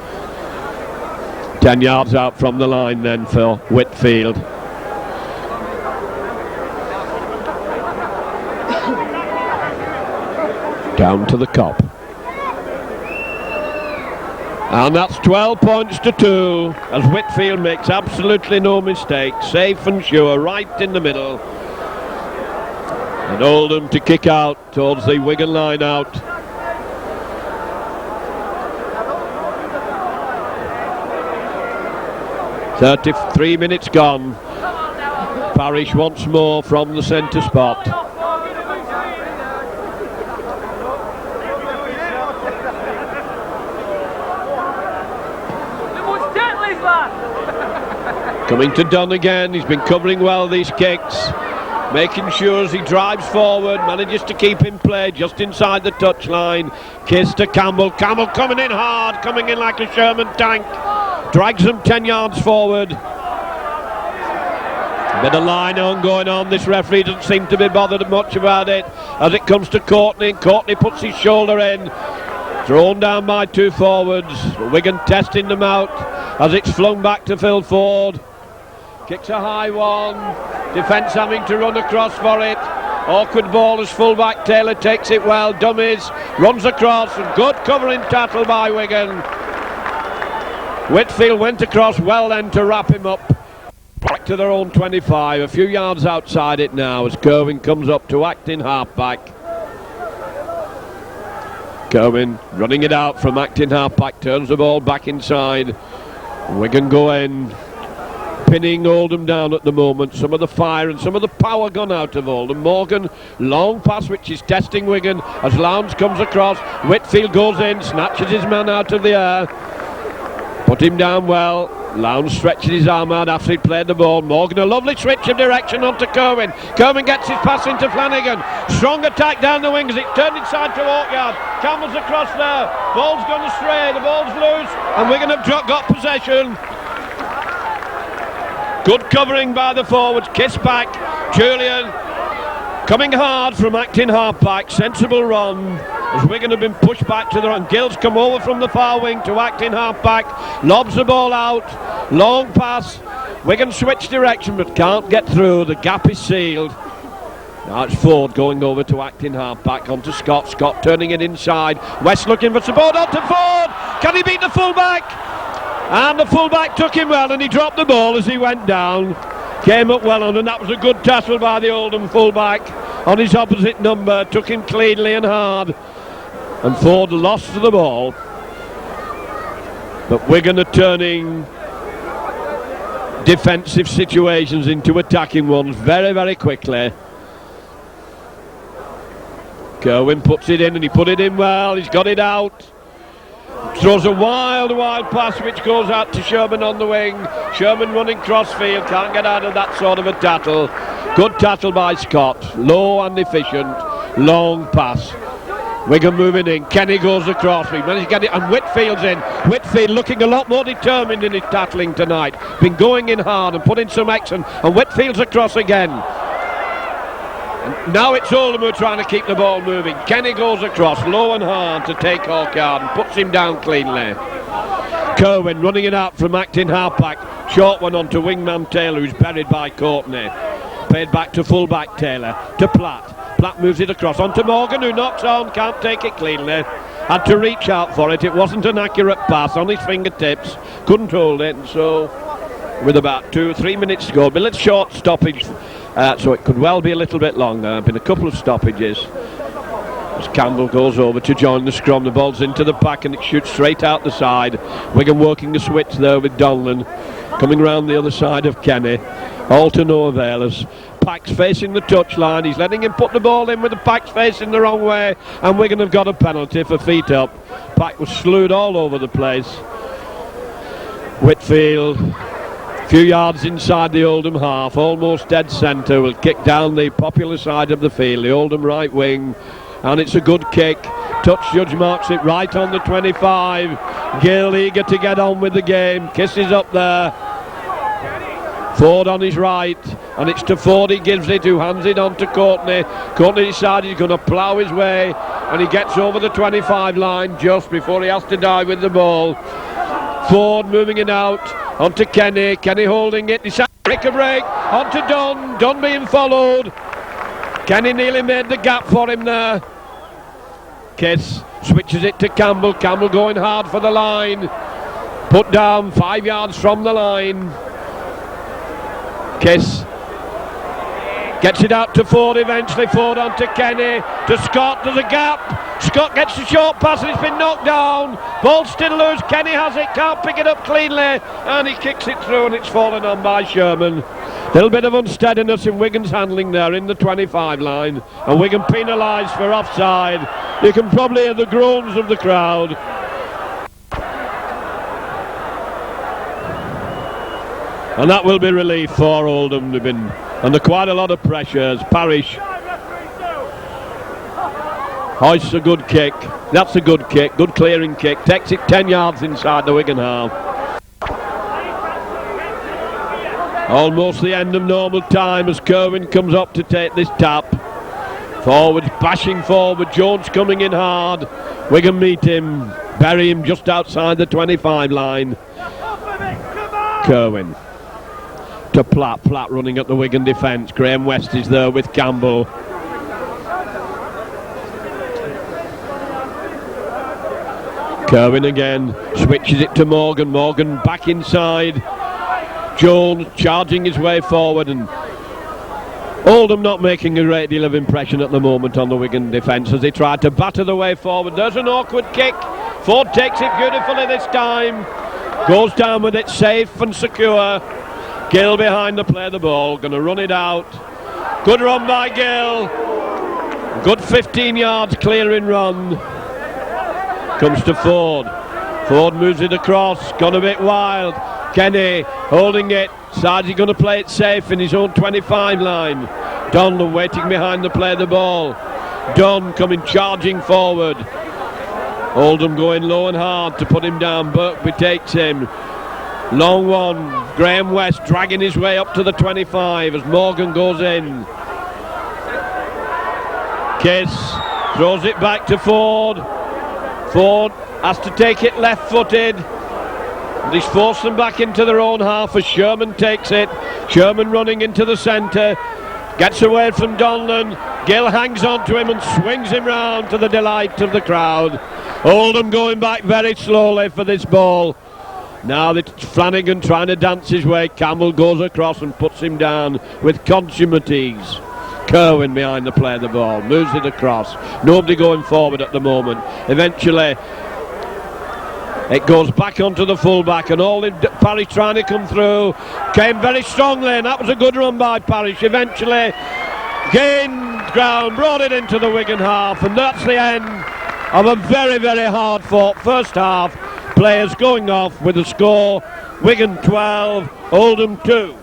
10 yards out from the line then for Whitfield. Down to the Cop. And that's 12 points to 2 as Whitfield makes absolutely no mistake. Safe and sure, right in the middle. And Oldham to kick out towards the Wigan line out. .33 minutes gone. Parrish once more from the centre spot. Coming to Dunn again, he's been covering well these kicks, making sure as he drives forward, manages to keep in play just inside the touchline. Kiss to Campbell, Campbell coming in hard, coming in like a Sherman tank, drags them 10 yards forward. Bit of line on going on, this referee doesn't seem to be bothered much about it as it comes to Courtney. Courtney puts his shoulder in, thrown down by two forwards. Wigan testing them out as it's flung back to Phil Ford. Kicks a high one, defence having to run across for it. Awkward ball as full-back Taylor takes it well, dummies, runs across, and good covering tackle by Wigan. Whitfield went across well then to wrap him up. Back to their own 25, a few yards outside it now as Kerwin comes up to act in half-back. Kerwin running it out from acting half-back, turns the ball back inside. Wigan go in, pinning Oldham down at the moment. Some of the fire and some of the power gone out of Oldham. Morgan, long pass which is testing Wigan as Lowndes comes across. Whitfield goes in, snatches his man out of the air. Put him down well. Lowndes stretches his arm out after he'd played the ball. Morgan, a lovely switch of direction onto Kerwin. Kerwin gets his pass into Flanagan. Strong attack down the wing as it turned inside to Oakyard. Campbell's across there. Ball's gone astray. The ball's loose. And Wigan have got possession. Good covering by the forwards. Kiss back. Julian coming hard from acting half-back. Sensible run as Wigan have been pushed back to the run. Gills come over from the far wing to acting half-back. Lobs the ball out. Long pass. Wigan switch direction but can't get through. The gap is sealed. Now it's Ford going over to acting half-back onto Scott. Scott turning it inside. West looking for support onto Ford. Can he beat the full-back? And the full-back took him well and he dropped the ball as he went down. Came up well on, and that was a good tackle by the Oldham full-back on his opposite number. Took him cleanly and hard. And Ford lost the ball. But Wigan are turning defensive situations into attacking ones very, very quickly. Kerwin puts it in and he put it in well. He's got it out. Throws a wild pass which goes out to Sherman on the wing. Sherman running crossfield, can't get out of that sort of a tattle. Good tattle by Scott, low and efficient, long pass. Wigan moving in, Kenny goes across, we managed to get it, and Whitfield's in. Whitfield looking a lot more determined in his tackling tonight. Been going in hard and putting some action, and Whitfield's across again. And now it's Oldham who are trying to keep the ball moving. Kenny goes across, low and hard to take Hawkyard and puts him down cleanly. Kerwin running it out from acting halfback. Short one onto wingman Taylor, who's buried by Courtney. Played back to fullback Taylor, to Platt. Platt moves it across onto Morgan, who knocks on, can't take it cleanly. Had to reach out for it, it wasn't an accurate pass on his fingertips. Couldn't hold it, and so with about 2-3 minutes to go, but let's short stoppage. So it could well be a little bit longer. Been a couple of stoppages as Campbell goes over to join the scrum. The ball's into the pack and it shoots straight out the side. Wigan working the switch there with Donlan. coming round the other side of Kenny. All to no avail as Pack's facing the touchline. He's letting him put the ball in with the Pack's facing the wrong way, and Wigan have got a penalty for feet up. Pack was slewed all over the place. Whitfield, a few yards inside the Oldham half, almost dead centre, will kick down the popular side of the field, the Oldham right wing, and it's a good kick. Touch judge marks it right on the 25. Gill eager to get on with the game, kisses up there. Ford on his right, and it's to Ford, he gives it, who hands it on to Courtney. Courtney decides he's going to plough his way, and he gets over the 25 line just before he has to die with the ball. Ford moving it out onto Kenny. Kenny holding it. Decides to break a break onto Dunn. Dunn being followed. Kenny nearly made the gap for him there. Kiss switches it to Campbell. Campbell going hard for the line. Put down 5 yards from the line. Kiss gets it out to Ford eventually. Ford on to Kenny. To Scott. There's a gap. Scott gets the short pass and it's been knocked down. Ball still loose. Kenny has it. Can't pick it up cleanly. And he kicks it through and it's fallen on by Sherman. Little bit of unsteadiness in Wigan's handling there in the 25 line. And Wigan penalised for offside. You can probably hear the groans of the crowd. And that will be relief for Oldham. They've been under quite a lot of pressures. Parrish hoists a good kick. That's a good kick, good clearing kick. Takes it 10 yards inside the Wigan half. Almost the end of normal time as Kerwin comes up to take this tap. Forwards bashing forward. Jones coming in hard. Wigan meet him, bury him just outside the 25 line. Kerwin to Platt. Platt running at the Wigan defence. Graham West is there with Campbell. Kerwin again switches it to Morgan. Morgan back inside. Jones charging his way forward, and Oldham not making a great deal of impression at the moment on the Wigan defence as they try to batter the way forward. There's an awkward kick. Ford takes it beautifully this time. Goes down with it safe and secure. Gill behind to play the ball, going to run it out. Good run by Gill. Good 15 yards clearing run. Comes to Ford. Ford moves it across, gone a bit wild. Kenny holding it. Decides he's going to play it safe in his own 25 line. Donlan waiting behind to play the ball. Dunn coming charging forward. Oldham going low and hard to put him down. Birkby takes him. Long one. Graham West dragging his way up to the 25 as Morgan goes in. Kiss throws it back to Ford. Ford has to take it left-footed. And he's forced them back into their own half as Sherman takes it. Sherman running into the centre. Gets away from Donlan. Gill hangs on to him and swings him round to the delight of the crowd. Oldham going back very slowly for this ball. Now it's Flanagan trying to dance his way. Campbell goes across and puts him down with consummate ease. Kerwin behind the play of the ball. Moves it across. Nobody going forward at the moment. Eventually it goes back onto the fullback, and all Parrish trying to come through. Came very strongly, and that was a good run by Parrish. Eventually gained ground, brought it into the Wigan half, and that's the end of a very, very hard fought first half. Players going off with a score. Wigan 12, Oldham 2.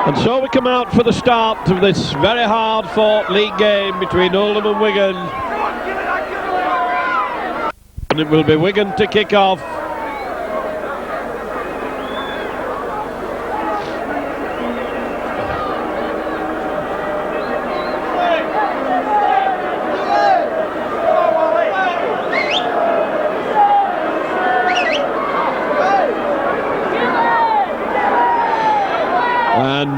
And so we come out for the start of this very hard fought league game between Oldham and Wigan. And it will be Wigan to kick off.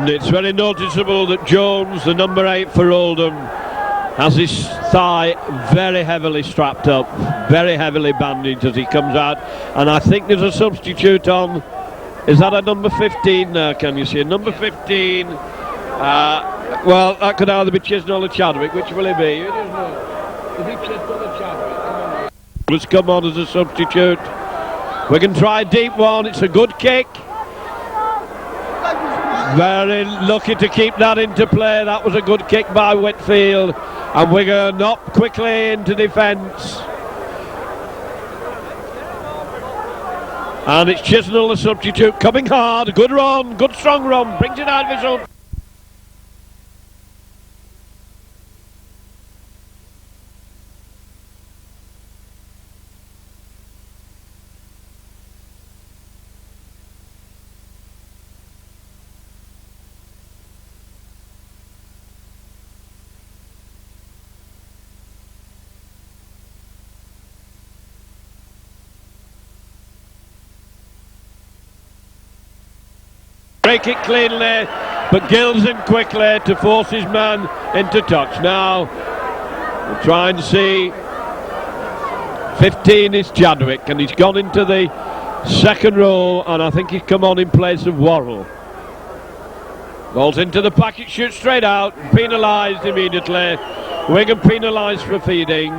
And it's very noticeable that Jones, the number 8 for Oldham, has his thigh very heavily strapped up, very heavily bandaged as he comes out. And I think there's a substitute on. Is that a number 15 now, can you see? Number 15. Well, that could either be Chisnall or Chadwick. Which will he be? You don't know. Is he Chisnall or Chadwick? Was come on as a substitute. We can try a deep one. It's a good kick. Very lucky to keep that into play. That was a good kick by Whitfield. And Wigan up quickly into defence. And it's Chisnall, the substitute, coming hard. Good run, good strong run. Brings it out of his own. Break it cleanly, but Gill's in quickly to force his man into touch. Now, we're trying to see. 15 is Chadwick, and he's gone into the second row, and I think he's come on in place of Worrell. Ball's into the packet, shoots straight out, penalised immediately. Wigan penalised for feeding.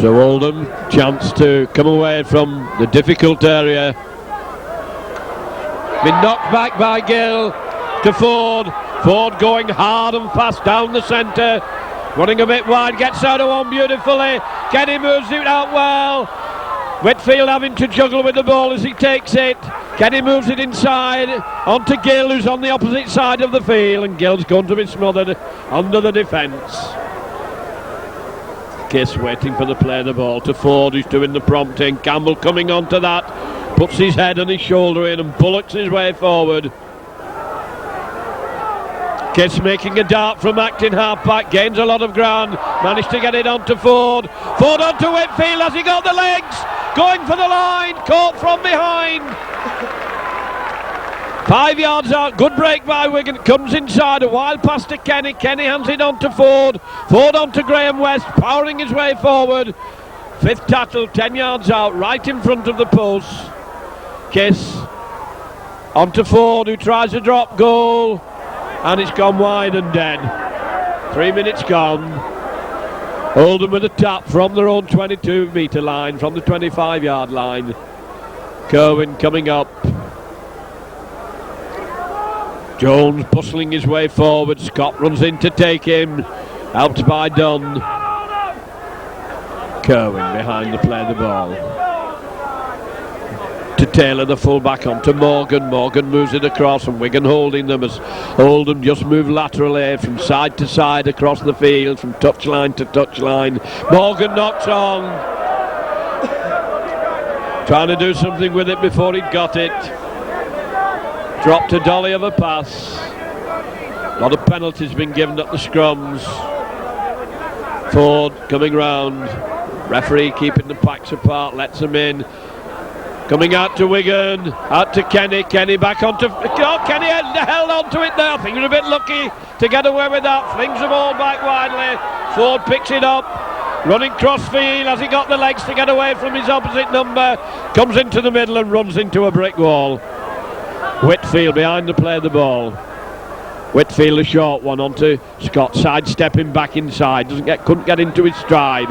So Oldham, chance to come away from the difficult area. Been knocked back by Gill to Ford. Ford going hard and fast down the centre. Running a bit wide, gets out of one beautifully. Kenny moves it out well. Whitfield having to juggle with the ball as he takes it. Kenny moves it inside onto Gill, who's on the opposite side of the field, and Gill's going to be smothered under the defence. Kiss waiting for the play of the ball to Ford, who's doing the prompting. Campbell coming onto that, puts his head and his shoulder in and bullocks his way forward. Kiss making a dart from acting half back, gains a lot of ground, managed to get it onto Ford. Ford onto Whitfield, has he got the legs? Going for the line, caught from behind. 5 yards out, good break by Wigan, comes inside, a wild pass to Kenny. Kenny hands it on to Ford. Ford on to Graham West, powering his way forward. Fifth tackle, 10 yards out, right in front of the post. Kiss on to Ford, who tries a drop goal, and it's gone wide and dead. 3 minutes gone. Oldham with a tap from their own 22-metre line, from the 25-yard line. Kerwin coming up. Jones bustling his way forward. Scott runs in to take him, helped by Dunn. Kerwin behind the play of the ball to Taylor, the fullback, onto Morgan. Morgan moves it across, and Wigan holding them as Oldham just move laterally from side to side across the field, from touchline to touchline. Morgan knocks on, trying to do something with it before he'd got it. Dropped a dolly of a pass. A lot of penalties been given at the scrums. Ford coming round. Referee keeping the packs apart, lets them in. Coming out to Wigan, out to Kenny. Kenny back onto. Oh, Kenny held on to it there. I think he was a bit lucky to get away with that. Flings the ball back widely. Ford picks it up. Running crossfield. Has he got the legs to get away from his opposite number? Comes into the middle and runs into a brick wall. Whitfield behind the play of the ball. Whitfield a short one onto Scott, sidestepping back inside, couldn't get into his stride.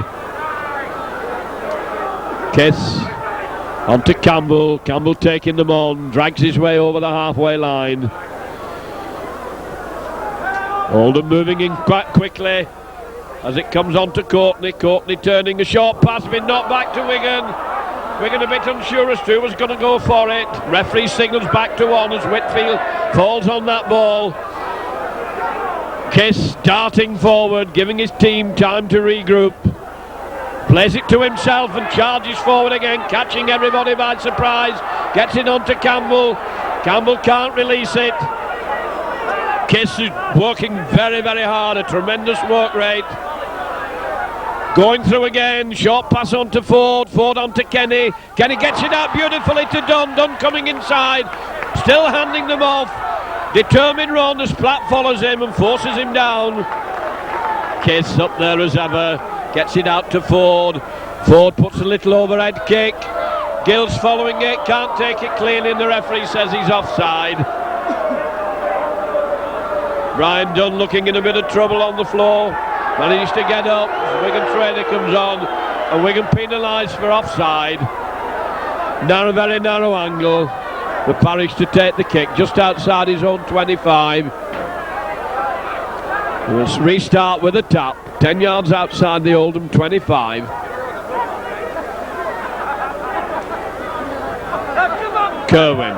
Kiss onto Campbell. Campbell taking them on, drags his way over the halfway line. Oldham moving in quite quickly as it comes on to Courtney. Courtney turning a short pass, been knocked back to Wigan. Wigan a bit unsure as to who was going to go for it. Referee signals back to one as Whitfield falls on that ball. Kiss darting forward, giving his team time to regroup. Plays it to himself and charges forward again, catching everybody by surprise. Gets it on to Campbell. Campbell can't release it. Kiss is working very, very hard, a tremendous work rate. Going through again, short pass on to Ford, Ford on to Kenny. Kenny gets it out beautifully to Dunn, Dunn coming inside, still handing them off. Determined run as Platt follows him and forces him down. Kiss up there as ever, gets it out to Ford. Ford puts a little overhead kick. Gill's following it, can't take it cleanly, and the referee says he's offside. Brian Dunn looking in a bit of trouble on the floor. Managed to get up, Wigan trainer comes on, and Wigan penalised for offside. Very narrow angle for Parrish to take the kick just outside his own 25. We'll restart with a tap, 10 yards outside the Oldham 25. Kerwin,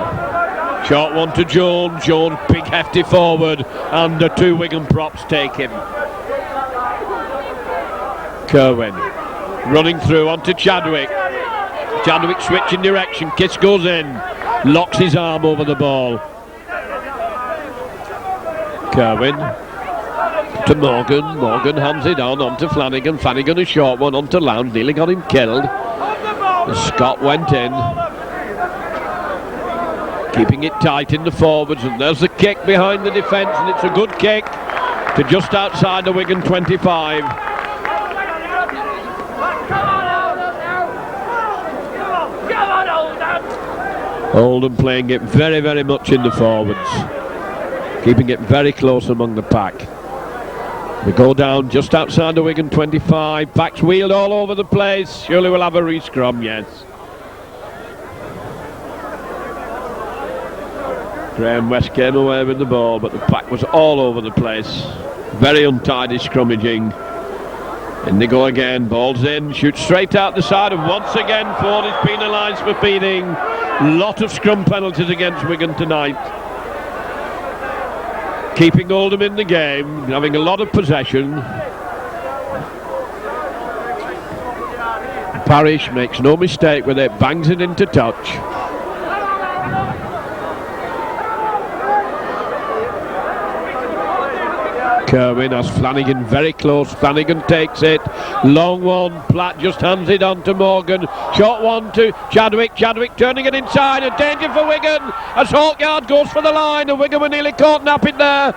short one to Jones, Jones big hefty forward, and the two Wigan props take him. Kerwin running through onto Chadwick. Chadwick switching direction, Kiss goes in, locks his arm over the ball. Kerwin to Morgan, Morgan hands it on to Flanagan, Flanagan a short one onto Lowndes, nearly got him killed. Scott went in, keeping it tight in the forwards, and there's the kick behind the defence, and it's a good kick to just outside the Wigan 25. Oldham playing it very, very much in the forwards, keeping it very close among the pack. We go down just outside the Wigan 25, backs wheeled all over the place, surely we'll have a re-scrum, yes. Graham West came away with the ball, but the pack was all over the place. Very untidy scrummaging. In they go again, ball's in, shoots straight out the side, and once again Ford is penalised for feeding. Lot of scrum penalties against Wigan tonight. Keeping Oldham in the game, having a lot of possession. Parrish makes no mistake with it, bangs it into touch. Kerwin has Flanagan very close, Flanagan takes it, long one, Platt just hands it on to Morgan, short one to Chadwick, Chadwick turning it inside, a danger for Wigan as Hawkyard goes for the line, and Wigan were nearly caught napping there.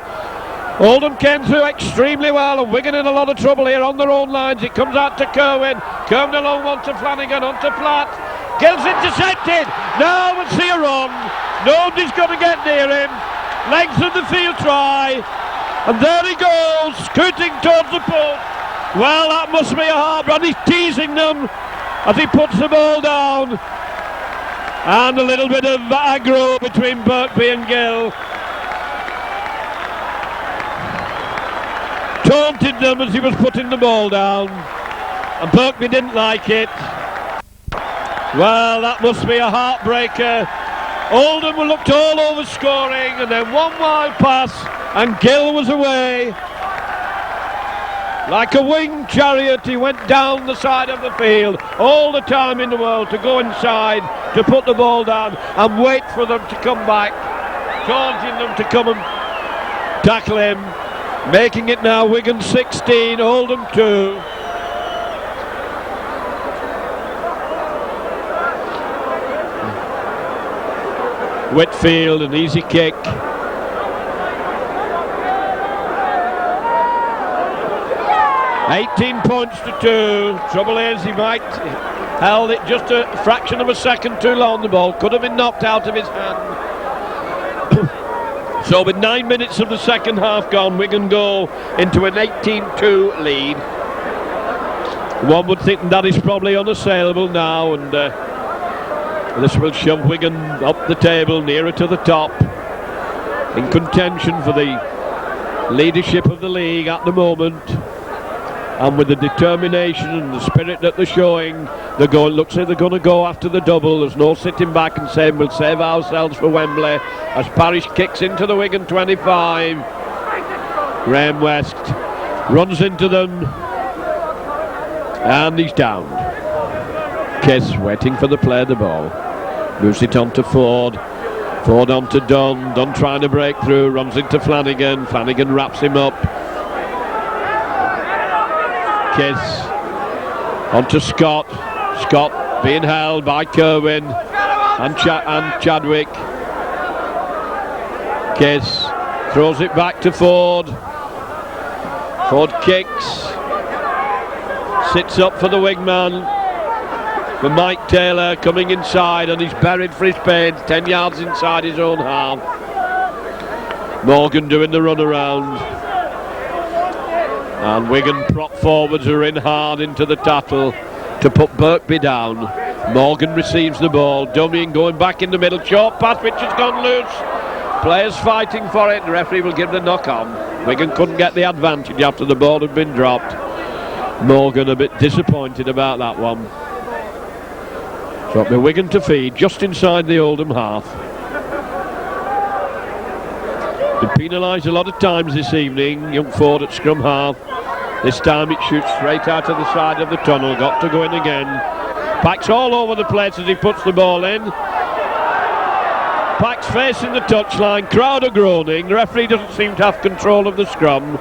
Oldham came through extremely well, and Wigan in a lot of trouble here on their own lines. It comes out to Kerwin, Kerwin a long one to Flanagan, on to Platt, Gill's intercepted, now we'll see a run, nobody's going to get near him, length of the field try. And there he goes, scooting towards the post. Well, that must be a hard run. He's teasing them as he puts the ball down. And a little bit of aggro between Birkby and Gill. Taunted them as he was putting the ball down. And Birkby didn't like it. Well, that must be a heartbreaker. Oldham looked all over scoring, and then one wild pass, and Gill was away. Like a winged chariot, he went down the side of the field, all the time in the world to go inside, to put the ball down, and wait for them to come back, taunting them to come and tackle him. Making it now Wigan 16, Oldham 2. Whitfield, an easy kick. $18 points to 2. Trouble is he might held it just a fraction of a second too long. The ball could have been knocked out of his hand. So with 9 minutes of the second half gone, Wigan go into an 18-2 lead. One would think that is probably unassailable now, and this will shove Wigan up the table, nearer to the top, in contention for the leadership of the league at the moment. And with the determination and the spirit that they're showing, looks like they're going to go after the double. There's no sitting back and saying we'll save ourselves for Wembley, as Parrish kicks into the Wigan 25. Graham West runs into them, and he's down. Kiss waiting for the play of the ball. Moves it on to Ford. Ford on to Dunn. Dunn trying to break through. Runs into Flanagan. Flanagan wraps him up. Kiss On to Scott. Scott being held by Kerwin and Chadwick. Kiss throws it back to Ford. Ford kicks. Sits up for the wingman. For Mike Taylor coming inside, and he's buried for his pains 10 yards inside his own half. Morgan doing the run around. And Wigan prop forwards are in hard into the tattle to put Birkby down. Morgan receives the ball, dummying, going back in the middle, short pass which has gone loose. Players fighting for it, the referee will give the knock on. Wigan couldn't get the advantage after the ball had been dropped. Morgan a bit disappointed about that one. So it'll be Wigan to feed just inside the Oldham half. Been penalised a lot of times this evening. Young Ford at scrum half. This time it shoots straight out of the side of the tunnel. Got to go in again. Pack's all over the place as he puts the ball in. Pack's facing the touchline. Crowd are groaning. The referee doesn't seem to have control of the scrum.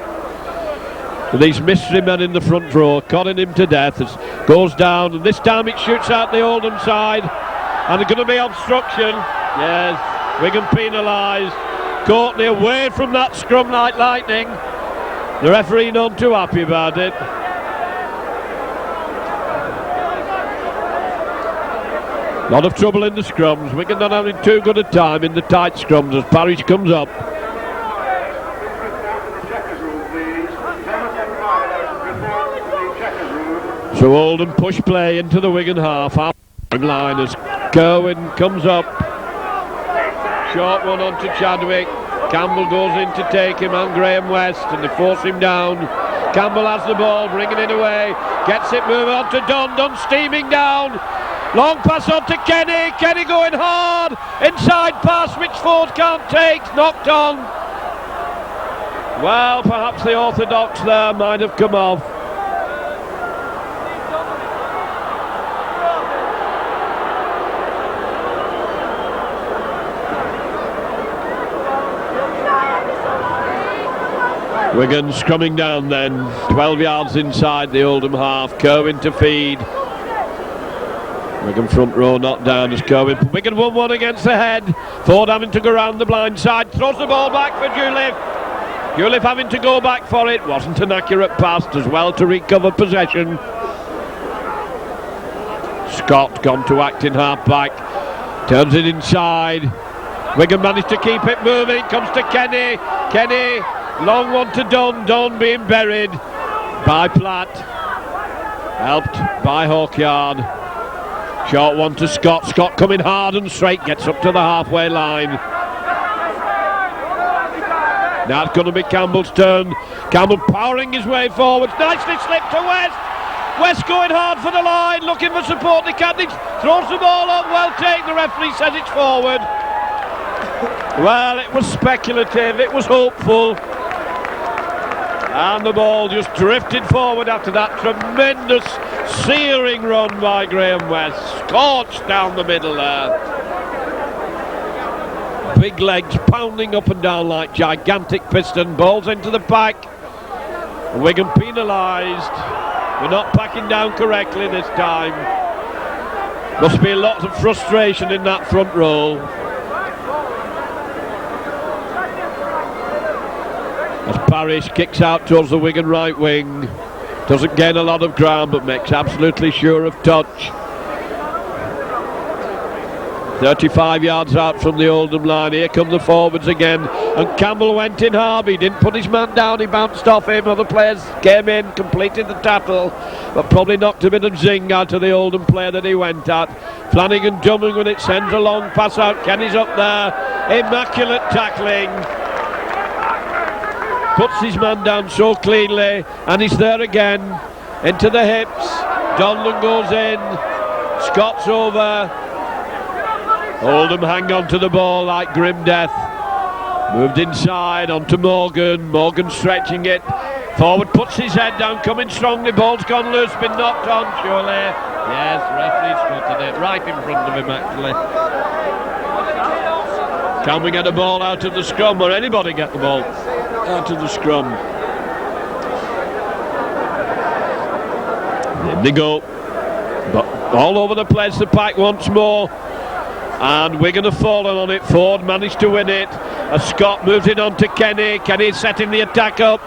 These mystery men in the front row conning him to death as goes down, and this time it shoots out the Oldham side, and there's going to be obstruction. Yes, Wigan penalised. Courtney away from that scrum like lightning. The referee none too happy about it. A lot of trouble in the scrums. Wigan not having too good a time in the tight scrums as Parrish comes up. So Oldham push play into the Wigan half line as Kerwin comes up. Short one onto Chadwick. Campbell goes in to take him, and Graham West, and they force him down. Campbell has the ball, bringing it away. Gets it, moving on to Dunn. Dunn steaming down. Long pass on to Kenny. Kenny going hard. Inside pass which Ford can't take. Knocked on. Well, perhaps the orthodox there might have come off. Wigan scrumming down then, 12 yards inside the Oldham half. Kerwin to feed. Wigan front row knocked down as Kerwin. Wigan 1-1 against the head. Ford having to go round the blind side. Throws the ball back for Juliff. Juliff having to go back for it. Wasn't an accurate pass as well to recover possession. Scott gone to act in half back. Turns it inside. Wigan managed to keep it moving. Comes to Kenny. Kenny. Long one to Dunn. Dunn being buried by Platt. Helped by Hawkyard. Short one to Scott. Scott coming hard and straight. Gets up to the halfway line. Now it's going to be Campbell's turn. Campbell powering his way forwards. Nicely slipped to West. West going hard for the line. Looking for support. The captain throws the ball up. Well taken. The referee says it's forward. Well, it was speculative. It was hopeful. And the ball just drifted forward after that tremendous searing run by Graham West. Scorched down the middle there. Big legs pounding up and down like gigantic piston. Balls into the pack. Wigan penalised. We're not packing down correctly this time. Must be lots of frustration in that front row. As Parrish kicks out towards the Wigan right wing. Doesn't gain a lot of ground but makes absolutely sure of touch. 35 yards out from the Oldham line. Here come the forwards again. And Campbell went in hard. He didn't put his man down. He bounced off him. Other players came in, completed the tackle, but probably knocked a bit of zing out of the Oldham player that he went at. Flanagan dumbing when it sends a long pass out. Kenny's up there. Immaculate tackling. Puts his man down so cleanly, and he's there again. Into the hips. Donlan goes in. Scott's over. Oldham hang on to the ball like grim death. Moved inside onto Morgan. Morgan stretching it. Forward puts his head down, coming strongly. Ball's gone loose, been knocked on, surely. Yes, referee spotted it right in front of him actually. Can we get a ball out of the scrum, or anybody get the ball out of the scrum? In they go. But all over the place, the pack once more. And Wigan have fallen on it. Ford managed to win it. As Scott moves it on to Kenny. Kenny setting the attack up.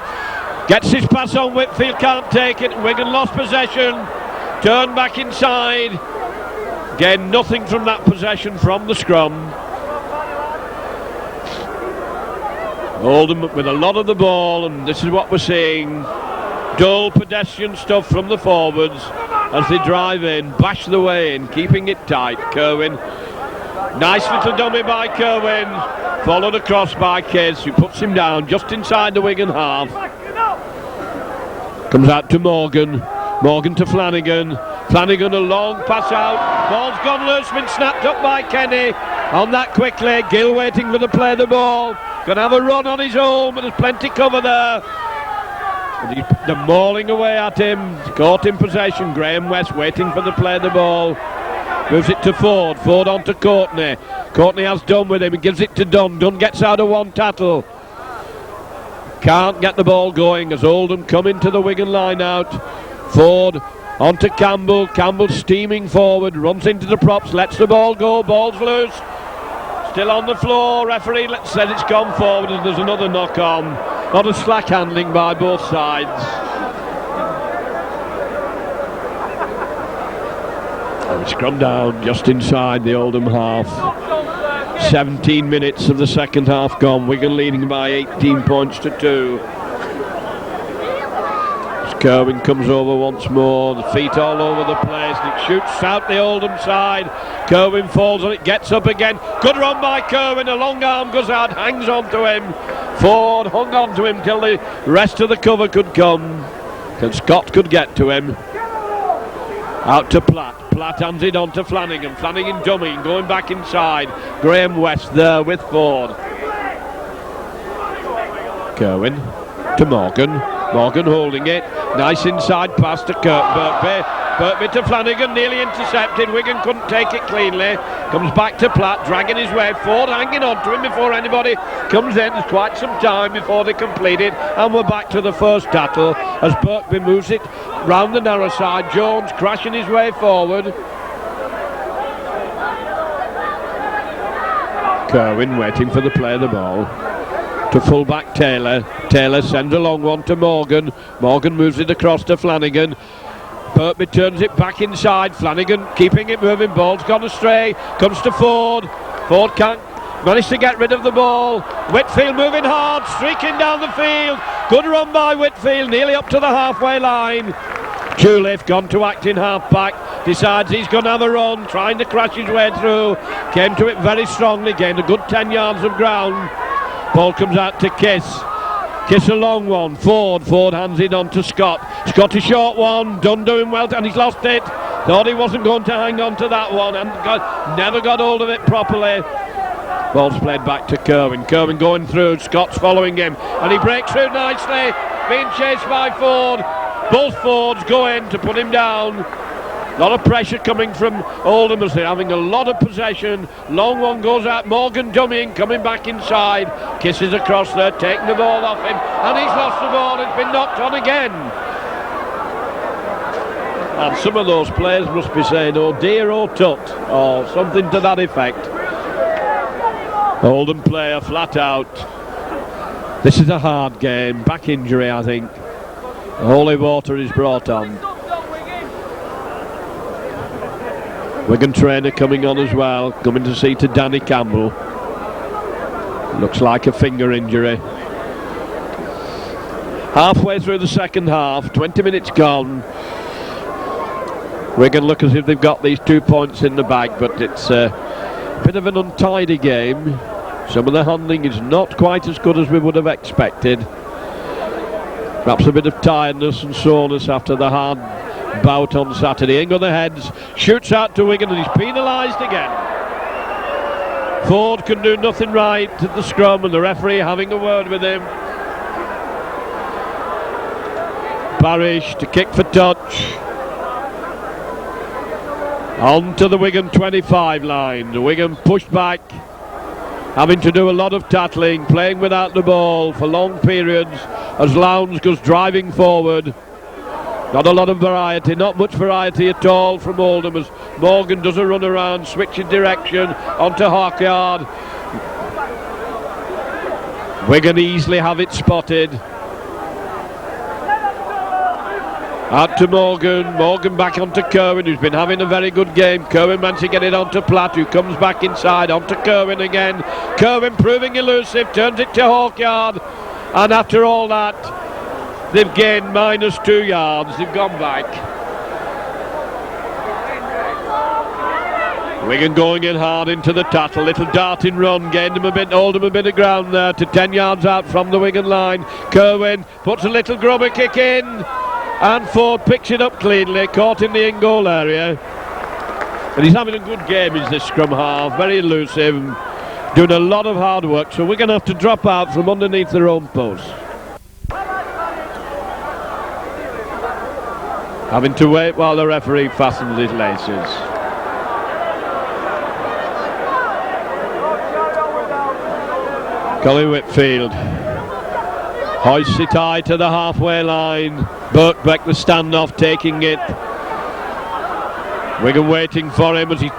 Gets his pass on. Whitfield can't take it. Wigan lost possession. Turned back inside. Again, nothing from that possession from the scrum. Oldham with a lot of the ball, and this is what we're seeing. Dull pedestrian stuff from the forwards as they drive in, bash the way in, keeping it tight. Kerwin, nice little dummy by Kerwin, followed across by Kiss, who puts him down just inside the Wigan half. Comes out to Morgan, Morgan to Flanagan, Flanagan a long pass out, ball's gone loose, been snapped up by Kenny. On that quickly, Gill waiting for the play the ball. Going to have a run on his own, but there's plenty cover there. And they're mauling away at him. Caught in possession. Graham West waiting for the play the ball. Moves it to Ford. Ford on to Courtney. Courtney has Dunn with him. He gives it to Dunn. Dunn gets out of one tattle. Can't get the ball going as Oldham come into the Wigan line out. Ford on to Campbell. Campbell steaming forward. Runs into the props. Lets the ball go. Ball's loose. Still on the floor, referee says it's gone forward and there's another knock on. Not a slack handling by both sides. And we scrum down just inside the Oldham half. 17 minutes of the second half gone. Wigan leading by 18 points to 2. Kerwin comes over once more, the feet all over the place, and it shoots out the Oldham side. Kerwin falls on it, gets up again. Good run by Kerwin, a long arm goes out, hangs on to him. Ford hung on to him till the rest of the cover could come, till Scott could get to him. Out to Platt. Platt hands it on to Flanagan. Flanagan dummy, going back inside. Graham West there with Ford. Kerwin to Morgan. Morgan holding it. Nice inside pass to Birkby. Birkby to Flanagan, nearly intercepted. Wigan couldn't take it cleanly. Comes back to Platt, dragging his way. Ford hanging on to him before anybody comes in. There's quite some time before they complete it. And we're back to the first tattle as Birkby moves it round the narrow side. Jones crashing his way forward. Kerwin waiting for the play of the ball. To full-back Taylor. Taylor sends a long one to Morgan. Morgan moves it across to Flanagan. Birkby turns it back inside. Flanagan keeping it moving. Ball's gone astray. Comes to Ford. Ford can't manage to get rid of the ball. Whitfield moving hard, streaking down the field. Good run by Whitfield, nearly up to the halfway line. Juliff gone to act in half-back. Decides he's going to have a run, trying to crash his way through. Came to it very strongly, gained a good 10 yards of ground. Ball comes out to Kiss. Kiss a long one. Ford hands it on to Scott. Scott a short one. Dunn doing well, and he's lost it. Thought he wasn't going to hang on to that one and never got hold of it properly. Ball's played back to Kerwin. Kerwin going through. Scott's following him, and he breaks through nicely. Being chased by Ford. Both Fords go in to put him down. A lot of pressure coming from Oldham as they're having a lot of possession. Long one goes out. Morgan dummying, coming back inside. Kisses across there, taking the ball off him, and he's lost the ball. It's been knocked on again. And some of those players must be saying, oh dear, oh tut, or something to that effect. Oldham player flat out. This is a hard game. Back injury, I think. Holy water is brought on. Wigan trainer coming on as well, coming to see to Danny Campbell. Looks like a finger injury. Halfway through the second half, 20 minutes gone. Wigan look as if they've got these 2 points in the bag, but it's a bit of an untidy game. Some of the handling is not quite as good as we would have expected. Perhaps a bit of tiredness and soreness after the hard bout on Saturday. In on the heads, shoots out to Wigan, and he's penalised again. Ford can do nothing right at the scrum, and the referee having a word with him. Parrish to kick for touch. On to the Wigan 25 line. The Wigan pushed back, having to do a lot of tackling, playing without the ball for long periods as Lowndes goes driving forward. Not a lot of variety, not much variety at all from Oldham as Morgan does a run around, switching direction onto Hawkyard. Wigan easily have it spotted. Out to Morgan, Morgan back onto Kerwin, who's been having a very good game. Kerwin managed to get it onto Platt, who comes back inside, onto Kerwin again. Kerwin proving elusive, turns it to Hawkyard, and after all that, they've gained -2 yards, they've gone back. Wigan going in hard into the tackle, little darting run, gained them a bit, Oldham a bit of ground there to 10 yards out from the Wigan line. Kerwin puts a little grubber kick in, and Ford picks it up cleanly, caught in the in-goal area. And he's having a good game, is this scrum half, very elusive, doing a lot of hard work, so we're going to have to drop out from underneath their own post. Having to wait while the referee fastens his laces. Colin Whitfield hoists it high to the halfway line. Birkbeck the standoff, taking it. Wigan waiting for him as he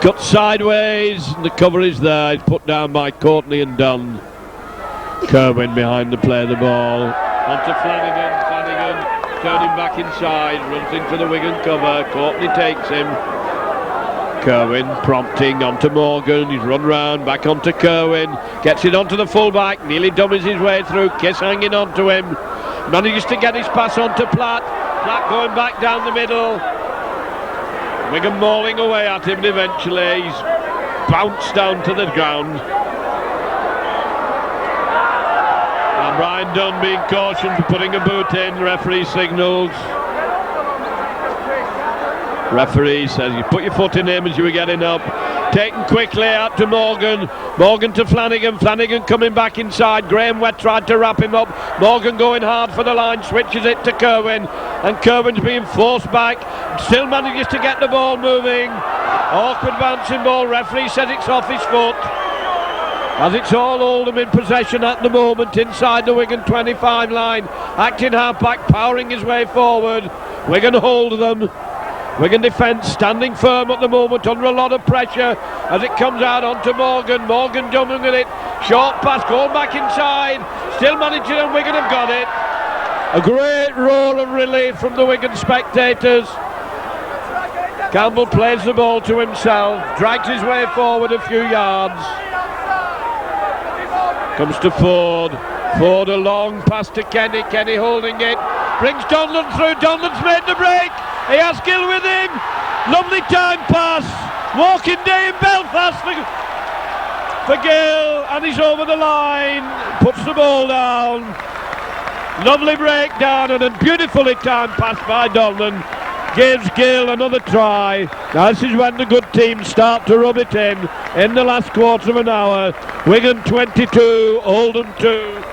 cuts sideways, and the cover is there. He's put down by Courtney and Dunn. Kerwin behind the play of the ball. Onto Flanagan. Flanagan turning back inside, runs into the Wigan cover. Courtney takes him. Kerwin prompting onto Morgan. He's run round, back onto Kerwin. Gets it onto the fullback, nearly dummies his way through. Kiss hanging onto him. Manages to get his pass onto Platt. Platt going back down the middle. Wigan mauling away at him, and eventually he's bounced down to the ground. And Brian Dunn being cautioned for putting a boot in. The referee signals. Referee says you put your foot in him as you were getting up. Taken quickly out to Morgan. Morgan to Flanagan. Flanagan coming back inside. Graham Wett tried to wrap him up. Morgan going hard for the line. Switches it to Kerwin. And Kerwin's being forced back. Still manages to get the ball moving. Awkward bouncing ball. Referee says it's off his foot. As it's all Oldham in possession at the moment inside the Wigan 25 line. Acting half-back, powering his way forward. Wigan hold them. Wigan defence standing firm at the moment under a lot of pressure as it comes out onto Morgan. Morgan jumping at it. Short pass going back inside. Still managing, and Wigan have got it. A great roar of relief from the Wigan spectators. Campbell plays the ball to himself, drags his way forward a few yards. Comes to Ford. Ford a long pass to Kenny. Kenny holding it. Brings Donlan through. Donlan's made the break. He has Gill with him. Lovely time pass. Walking day in Belfast for Gill, and he's over the line. Puts the ball down. Lovely breakdown and a beautifully timed pass by Donlan. Gives Gill another try. Now this is when the good teams start to rub it in the last quarter of an hour. Wigan 22, Oldham 2.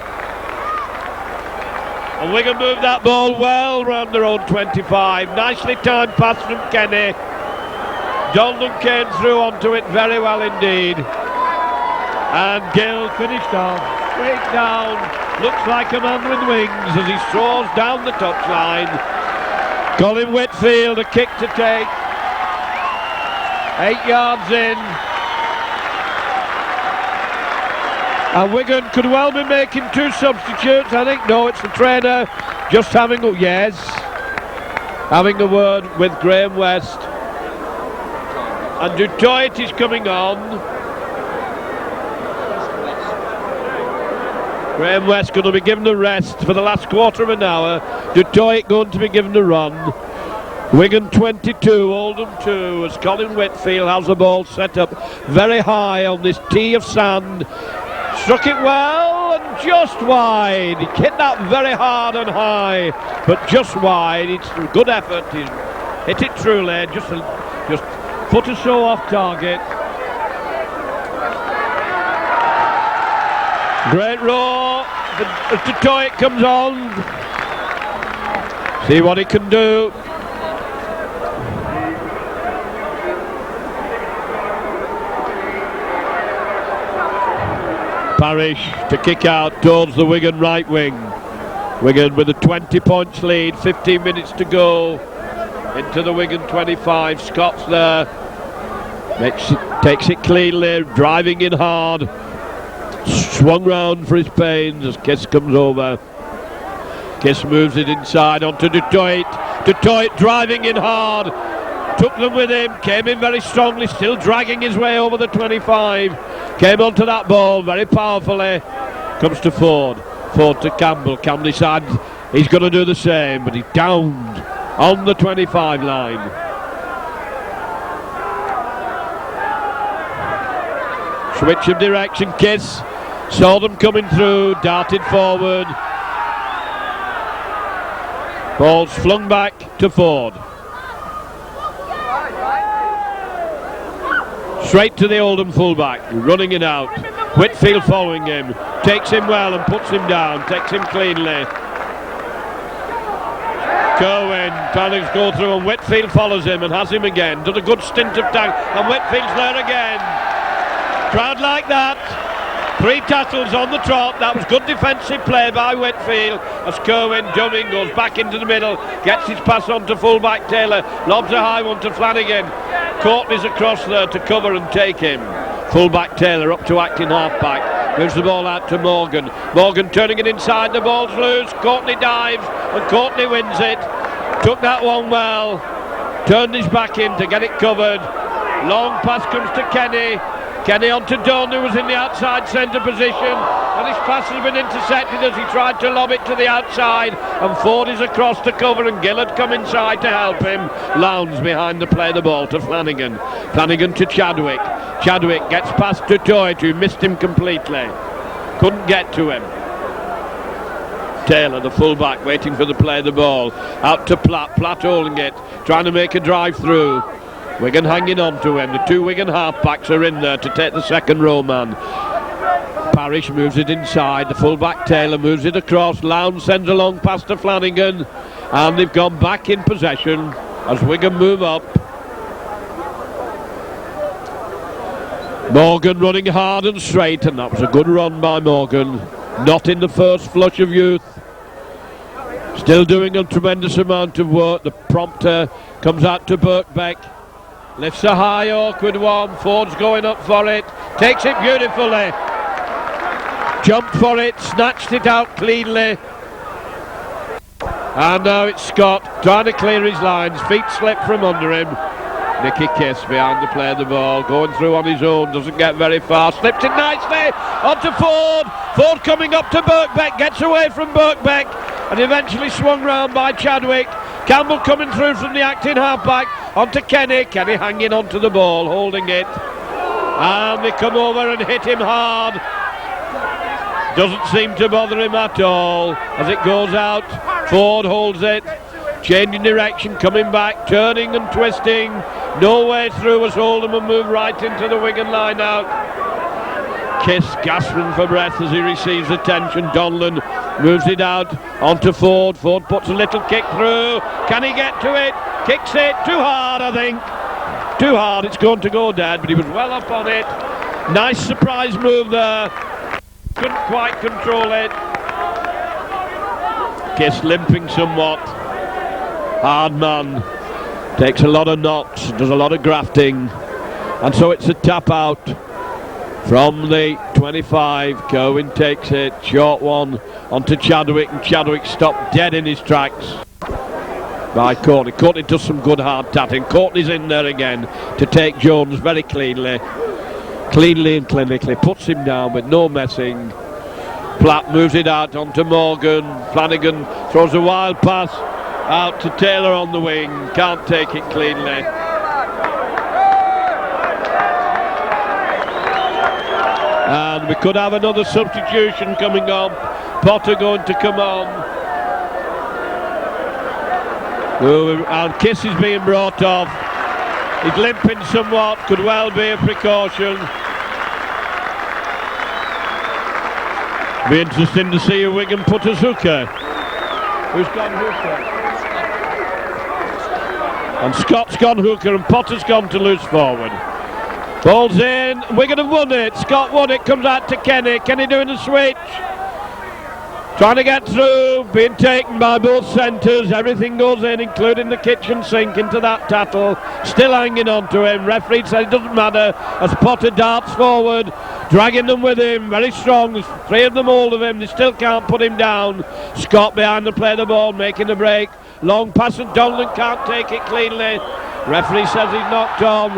And Wigan moved that ball well round their own 25. Nicely timed pass from Kenny. Donlan came through onto it very well indeed. And Gill finished off. Straight down. Looks like a man with wings as he soars down the touchline. Colin Whitfield, a kick to take. 8 yards in. And Wigan could well be making 2 substitutes. I think no, it's the trainer just having a word with Graham West. And Dutoit is coming on. Graham West going to be given a rest for the last quarter of an hour. Dutoit going to be given a run. Wigan 22, Oldham 2, as Colin Whitfield has the ball set up very high on this tee of sand. Struck it well and just wide. He hit that very hard and high, but just wide. It's a good effort. He hit it truly, just foot or so off target. Great roar. As Dutoit comes on. See what he can do. Parrish to kick out towards the Wigan right wing. Wigan with a 20 points lead, 15 minutes to go into the Wigan 25. Scott's there, takes it cleanly, driving in hard, swung round for his pains as Kiss comes over. Kiss moves it inside onto Dutoit. Dutoit driving in hard, took them with him, came in very strongly, still dragging his way over the 25. Came onto that ball very powerfully. Comes to Ford. Ford to Campbell. Campbell decides he's going to do the same, but he's downed on the 25 line. Switch of direction. Kiss saw them coming through, darted forward. Ball's flung back to Ford. Straight to the Oldham fullback, running it out. Whitfield following him, takes him well and puts him down, takes him cleanly. Kerwin trying to go through, and Whitfield follows him and has him again. Does a good stint of tag, and Whitfield's there again. Crowd like that. 3 tackles on the trot. That was good defensive play by Whitfield as Kerwin, jumping, goes back into the middle, gets his pass on to fullback Taylor, lobs a high one to Flanagan. Courtney's across there to cover and take him. Fullback Taylor up to acting halfback, moves the ball out to Morgan. Morgan turning it inside, the ball's loose. Courtney dives and Courtney wins it. Took that one well, turned his back in to get it covered. Long pass comes to Kenny. Kenny on to Dunn, who was in the outside centre position, and his pass has been intercepted as he tried to lob it to the outside, and Ford is across to cover, and Gillard come inside to help him. Lowndes behind to play the ball to Flanagan. Flanagan to Chadwick. Chadwick gets past to Toit, who missed him completely. Couldn't get to him. Taylor, the fullback, waiting for the play of the ball. Out to Platt. Platt holding it, trying to make a drive through. Wigan hanging on to him. The 2 Wigan halfbacks are in there to take the second row man. Parrish moves it inside. The fullback Taylor moves it across. Lowndes sends a long pass to Flanagan, and they've gone back in possession as Wigan move up. Morgan running hard and straight, and that was a good run by Morgan. Not in the first flush of youth. Still doing a tremendous amount of work. The prompter comes out to Birkbeck. Lifts a high, awkward one. Ford's going up for it. Takes it beautifully. Jumped for it, snatched it out cleanly. And now it's Scott trying to clear his lines. Feet slip from under him. Nicky Kiss behind the play of the ball. Going through on his own. Doesn't get very far. Slipped it nicely. Onto Ford. Ford coming up to Birkbeck. Gets away from Birkbeck. And eventually swung round by Chadwick. Campbell coming through from the acting halfback. Onto Kenny. Kenny hanging onto the ball, holding it. And they come over and hit him hard. Doesn't seem to bother him at all as it goes out. Ford holds it. Changing direction, coming back, turning and twisting. No way through as Oldham and move right into the Wigan line out. Kiss gasping for breath as he receives attention. Donlan moves it out onto Ford. Ford puts a little kick through. Can he get to it? Kicks it too hard, I think. Too hard, it's going to go dead, but he was well up on it. Nice surprise move there. Couldn't quite control it. Kiss limping somewhat. Hard man. Takes a lot of knocks, does a lot of grafting. And so it's a tap out from the 25. Kerwin takes it. Short one onto Chadwick, and Chadwick stopped dead in his tracks by Courtney. Courtney does some good hard tatting. Courtney's in there again to take Jones very cleanly. Cleanly and clinically. Puts him down with no messing. Platt moves it out onto Morgan. Flanagan throws a wild pass out to Taylor on the wing. Can't take it cleanly. And we could have another substitution coming on. Potter going to come on. And Kiss is being brought off. He's limping somewhat, could well be a precaution. Be interesting to see if Wigan put a hooker. Who's gone hooker? And Scott's gone hooker and Potter's gone to loose forward. Ball's in, Wigan have won it. Scott won it, comes out to Kenny. Kenny doing the switch. Trying to get through, being taken by both centres. Everything goes in, including the kitchen sink, into that tattle. Still hanging on to him. Referee says it doesn't matter as Potter darts forward, dragging them with him. Very strong. There's three of them hold of him. They still can't put him down. Scott behind the play of the ball, making the break. Long pass and Donlan can't take it cleanly. Referee says he's knocked on.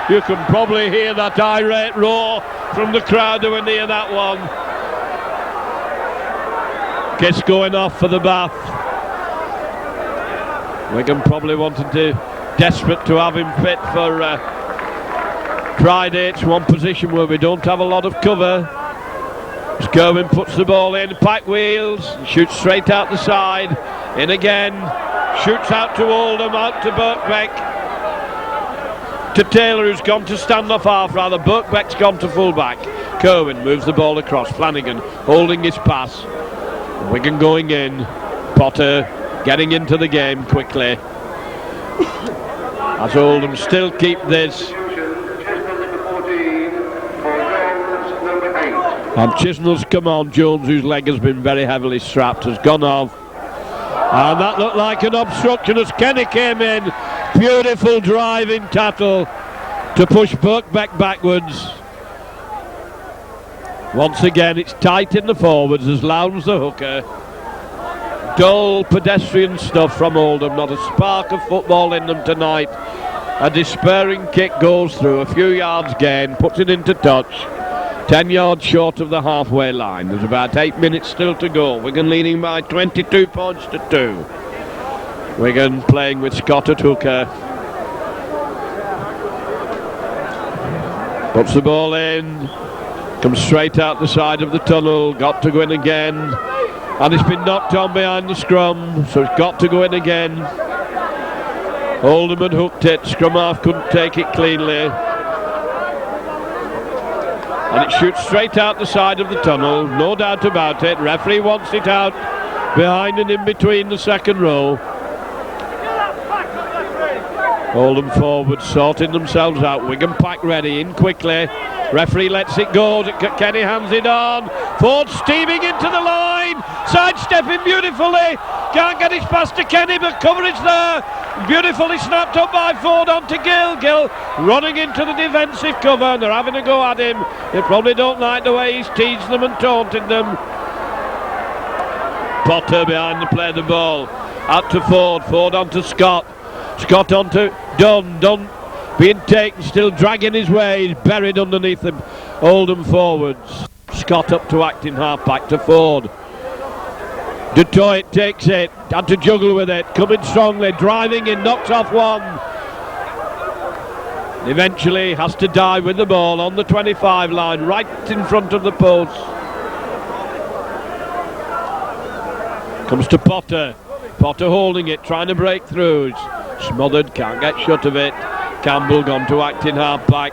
You can probably hear that irate roar from the crowd who are near that one. Kiss going off for the Bath. Wigan probably desperate to have him fit for Friday. It's one position where we don't have a lot of cover. As Kerwin puts the ball in, pack wheels, shoots straight out the side, in again, shoots out to Oldham, out to Birkbeck, to Taylor, who's gone to stand-off half, rather. Birkbeck's gone to full-back. Kerwin moves the ball across, Flanagan holding his pass. Wigan going in, Potter getting into the game quickly. As Oldham still keep this. And Chisnell's come on. Jones, whose leg has been very heavily strapped, has gone off. And that looked like an obstruction as Kenny came in. Beautiful driving tattle to push Birkbeck backwards. Once again, it's tight in the forwards as Lowndes the hooker. Dull pedestrian stuff from Oldham, not a spark of football in them tonight. A despairing kick goes through, a few yards gain, puts it into touch. 10 yards short of the halfway line. There's about 8 minutes still to go. Wigan leading by 22 points to 2. Wigan playing with Scott at hooker. Puts the ball in. Comes straight out the side of the tunnel. Got to go in again. And it's been knocked on behind the scrum. So it's got to go in again. Oldham had hooked it. Scrum half couldn't take it cleanly. And it shoots straight out the side of the tunnel, no doubt about it. Referee wants it out behind and in between the second row. Oldham forward sorting themselves out. Wigan pack ready, in quickly. Referee lets it go. Kenny hands it on. Ford steaming into the line, sidestepping beautifully. Can't get his pass to Kenny, but cover is there. Beautifully snapped up by Ford onto Gill. Gill running into the defensive cover, and they're having a go at him. They probably don't like the way he's teased them and taunted them. Potter behind the play of the ball. Out to Ford. Ford onto Scott. Scott onto Dunn. Dunn being taken, still dragging his way. He's buried underneath them. Oldham forwards. Scott up to acting half-back to Ford. Dutoit takes it, had to juggle with it, coming strongly, driving in, knocks off one. Eventually has to die with the ball on the 25 line, right in front of the post. Comes to Potter. Potter holding it, trying to break through. It's smothered, can't get shut of it. Campbell gone to acting half-back.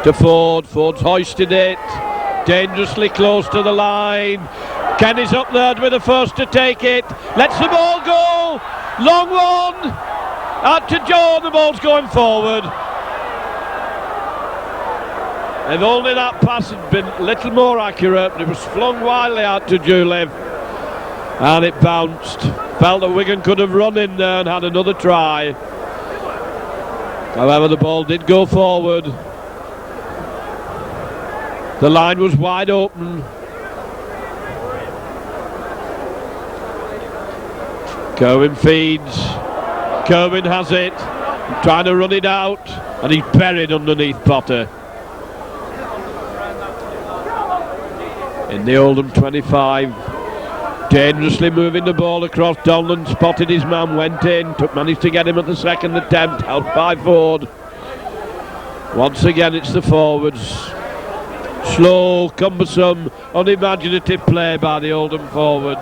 To Ford. Ford's hoisted it. Dangerously close to the line. Kenny's up there with the first to take it. Lets the ball go. Long one. Out to Joe. The ball's going forward. If only that pass had been a little more accurate. It was flung wildly out to Julev. And it bounced. Felt that Wigan could have run in there and had another try. However, the ball did go forward. The line was wide open. Kerwin feeds. Kerwin has it. Trying to run it out. And he's buried underneath Potter. In the Oldham 25. Dangerously moving the ball across. Donlan spotted his man, went in, managed to get him at the second attempt, helped by Ford. Once again it's the forwards. Slow, cumbersome, unimaginative play by the Oldham forwards.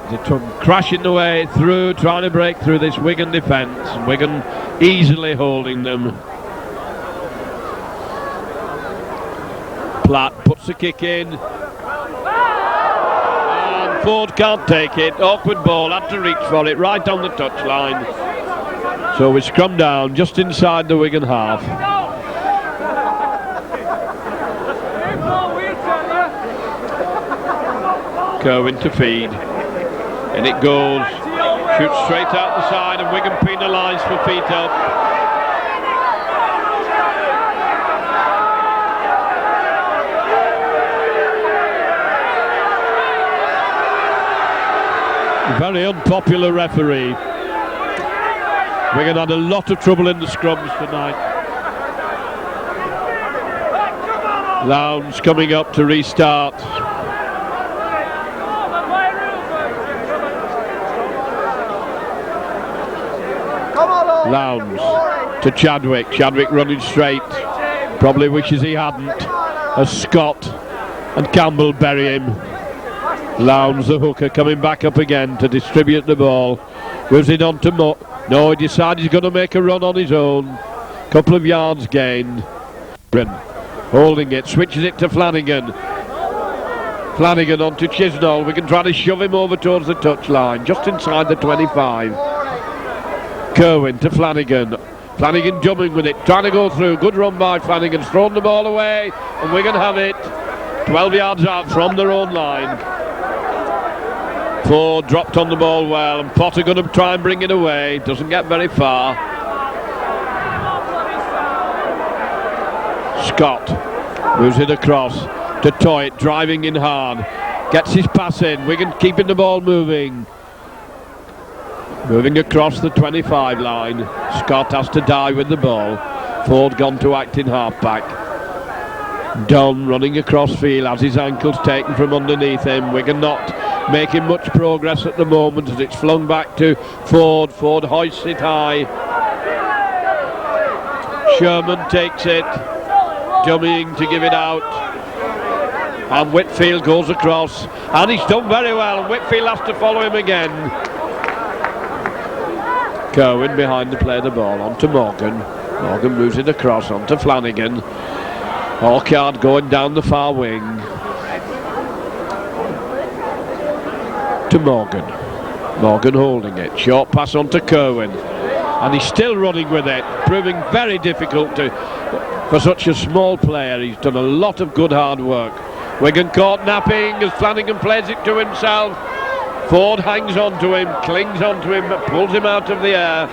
They come crashing the way through, trying to break through this Wigan defence. Wigan easily holding them. Platt puts the kick in. Ford can't take it, awkward ball, had to reach for it, right on the touchline. So we scrum down just inside the Wigan half. Kerwin to feed. And it goes. Shoots straight out the side, and Wigan penalised for feet up. Very unpopular referee. Wigan had a lot of trouble in the scrums tonight. Lowndes coming up to restart. Lowndes to Chadwick. Chadwick running straight. Probably wishes he hadn't, as Scott and Campbell bury him. Lowndes, the hooker, coming back up again to distribute the ball. Moves it on to No, he decides he's going to make a run on his own. Couple of yards gained. Holding it, switches it to Flanagan. Flanagan on to Chisnall. We can try to shove him over towards the touchline, just inside the 25. Kerwin to Flanagan. Flanagan jumping with it, trying to go through. Good run by Flanagan, thrown the ball away, and we can have it 12 yards out from their own line. Ford dropped on the ball well, and Potter going to try and bring it away. Doesn't get very far. Scott moves it across to Toit, driving in hard. Gets his pass in. Wigan keeping the ball moving. Moving across the 25 line. Scott has to die with the ball. Ford gone to acting halfback. Dunn running across field, has his ankles taken from underneath him. Wigan not making much progress at the moment as it's flung back to Ford. Ford hoists it high. Sherman takes it, dummying to give it out. And Whitfield goes across, and he's done very well, and Whitfield has to follow him again. Kerwin behind the play of the ball, on to Morgan. Morgan moves it across onto Flanagan. Hawkyard going down the far wing. To Morgan. Morgan holding it. Short pass on to Kerwin. And he's still running with it, proving very difficult for such a small player. He's done a lot of good hard work. Wigan caught napping as Flanagan plays it to himself. Ford hangs on to him, clings on to him, pulls him out of the air.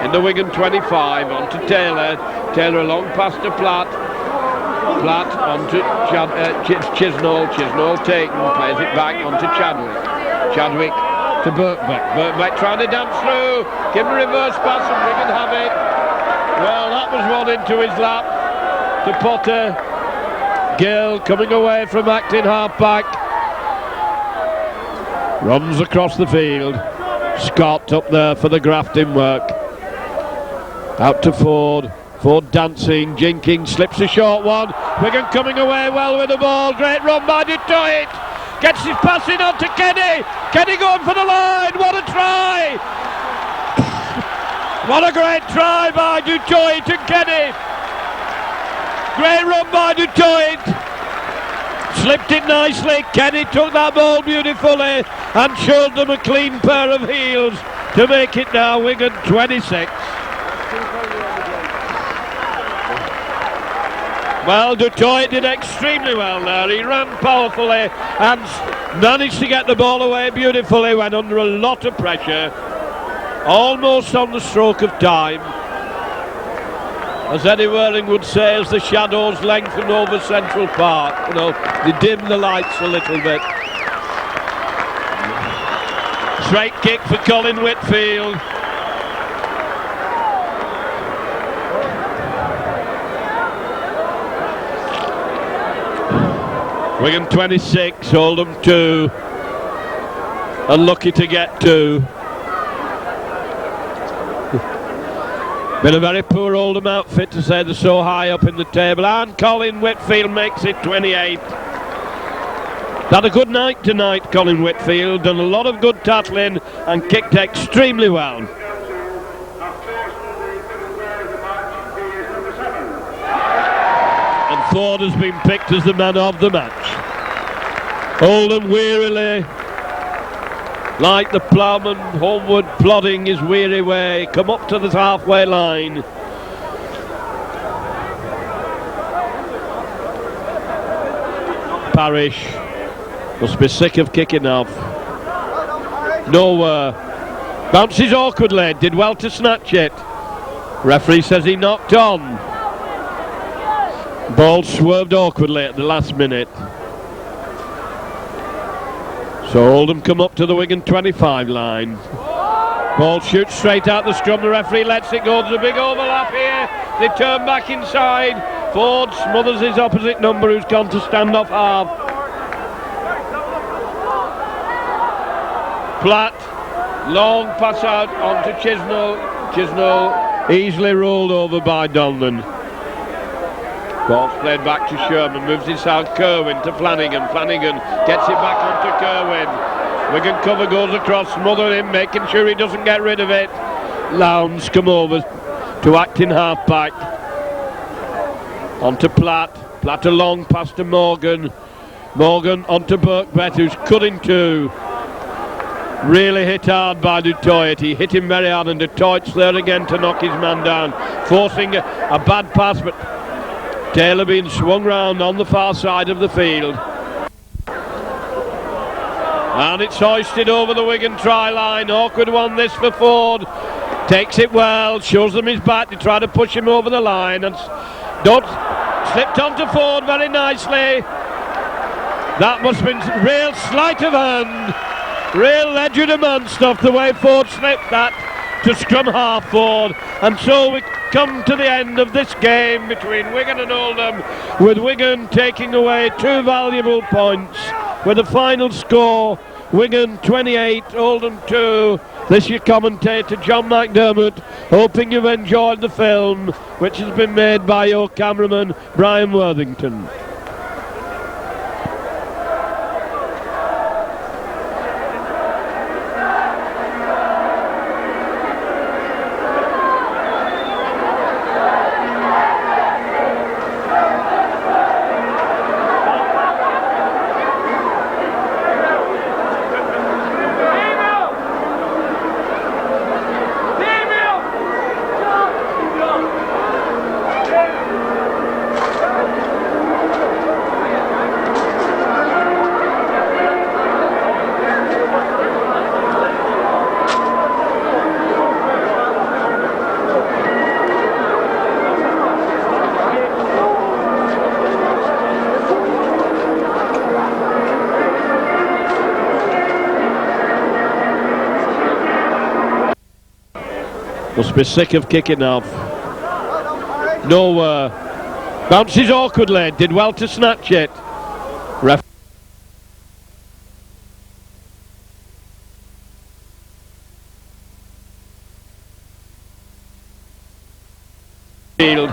In the Wigan 25, on to Taylor. Taylor a long pass to Platt. Platt on to Chisnall. Chisnall taken, plays it back on to Chadwick. Chadwick to Birkbeck. Birkbeck trying to dance through. Give him a reverse pass and Wigan have it. Well, that was one into his lap. To Potter. Gill coming away from acting halfback. Runs across the field. Scott up there for the grafting work. Out to Ford. Ford dancing, jinking, slips a short one. Wigan coming away well with the ball. Great run by Dutoit. Gets his pass in on to Kenny. Kenny going for the line. What a try! What a great try by Dutoit and Kenny. Great run by Dutoit. Slipped it nicely. Kenny took that ball beautifully and showed them a clean pair of heels to make it now Wigan 26. Well, Dutoit did extremely well there. He ran powerfully and managed to get the ball away beautifully, went under a lot of pressure, almost on the stroke of time. As Eddie Whirling would say, as the shadows lengthen over Central Park, you know, they dim the lights a little bit. Straight kick for Colin Whitfield. Wigan 26, Oldham 2. Unlucky to get 2. Been a very poor Oldham outfit to say they're so high up in the table, and Colin Whitfield makes it 28. Had a good night tonight, Colin Whitfield, done a lot of good tackling and kicked extremely well. And Ford has been picked as the man of the match. Oldham wearily, like the ploughman homeward plodding his weary way, come up to the halfway line. Parrish Must be sick of kicking off. Nowhere. Bounces awkwardly, did well to snatch it. Referee says he knocked on. Ball swerved awkwardly at the last minute. So Oldham come up to the Wigan 25 line. Ball shoots straight out the scrum. The referee lets it go. There's a big overlap here. They turn back inside. Ford smothers his opposite number, who's gone to stand off half. Platt, long pass out onto Chisnell. Chisnell easily rolled over by Donlan. Ball's played back to Sherman, moves inside Kerwin to Flanagan. Flanagan gets it back onto Kerwin. Wigan cover goes across, smothering him, making sure he doesn't get rid of it. Lowndes come over to act in half back. Onto Platt. Platt a long pass to Morgan. Morgan onto Birkbeck, who's cut in two. Really hit hard by Du Toit. He hit him very hard, and Du Toit's there again to knock his man down, forcing a bad pass, but Taylor being swung round on the far side of the field. And it's hoisted over the Wigan try line. Awkward one this for Ford. Takes it well, shows them his back to try to push him over the line, and slipped onto Ford very nicely. That must have been real sleight of hand, real legerdemain stuff, the way Ford slipped that to scrum half forward. And so we come to the end of this game between Wigan and Oldham, with Wigan taking away two valuable points, with the final score Wigan 28, Oldham 2. This is your commentator John McDermott, hoping you've enjoyed the film, which has been made by your cameraman Brian Worthington. Must be sick of kicking off. Nowhere. Bounces awkwardly, did well to snatch it. Field.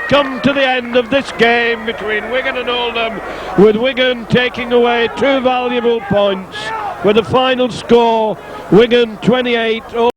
Come to the end of this game between Wigan and Oldham, with Wigan taking away two valuable points, with the final score Wigan 28.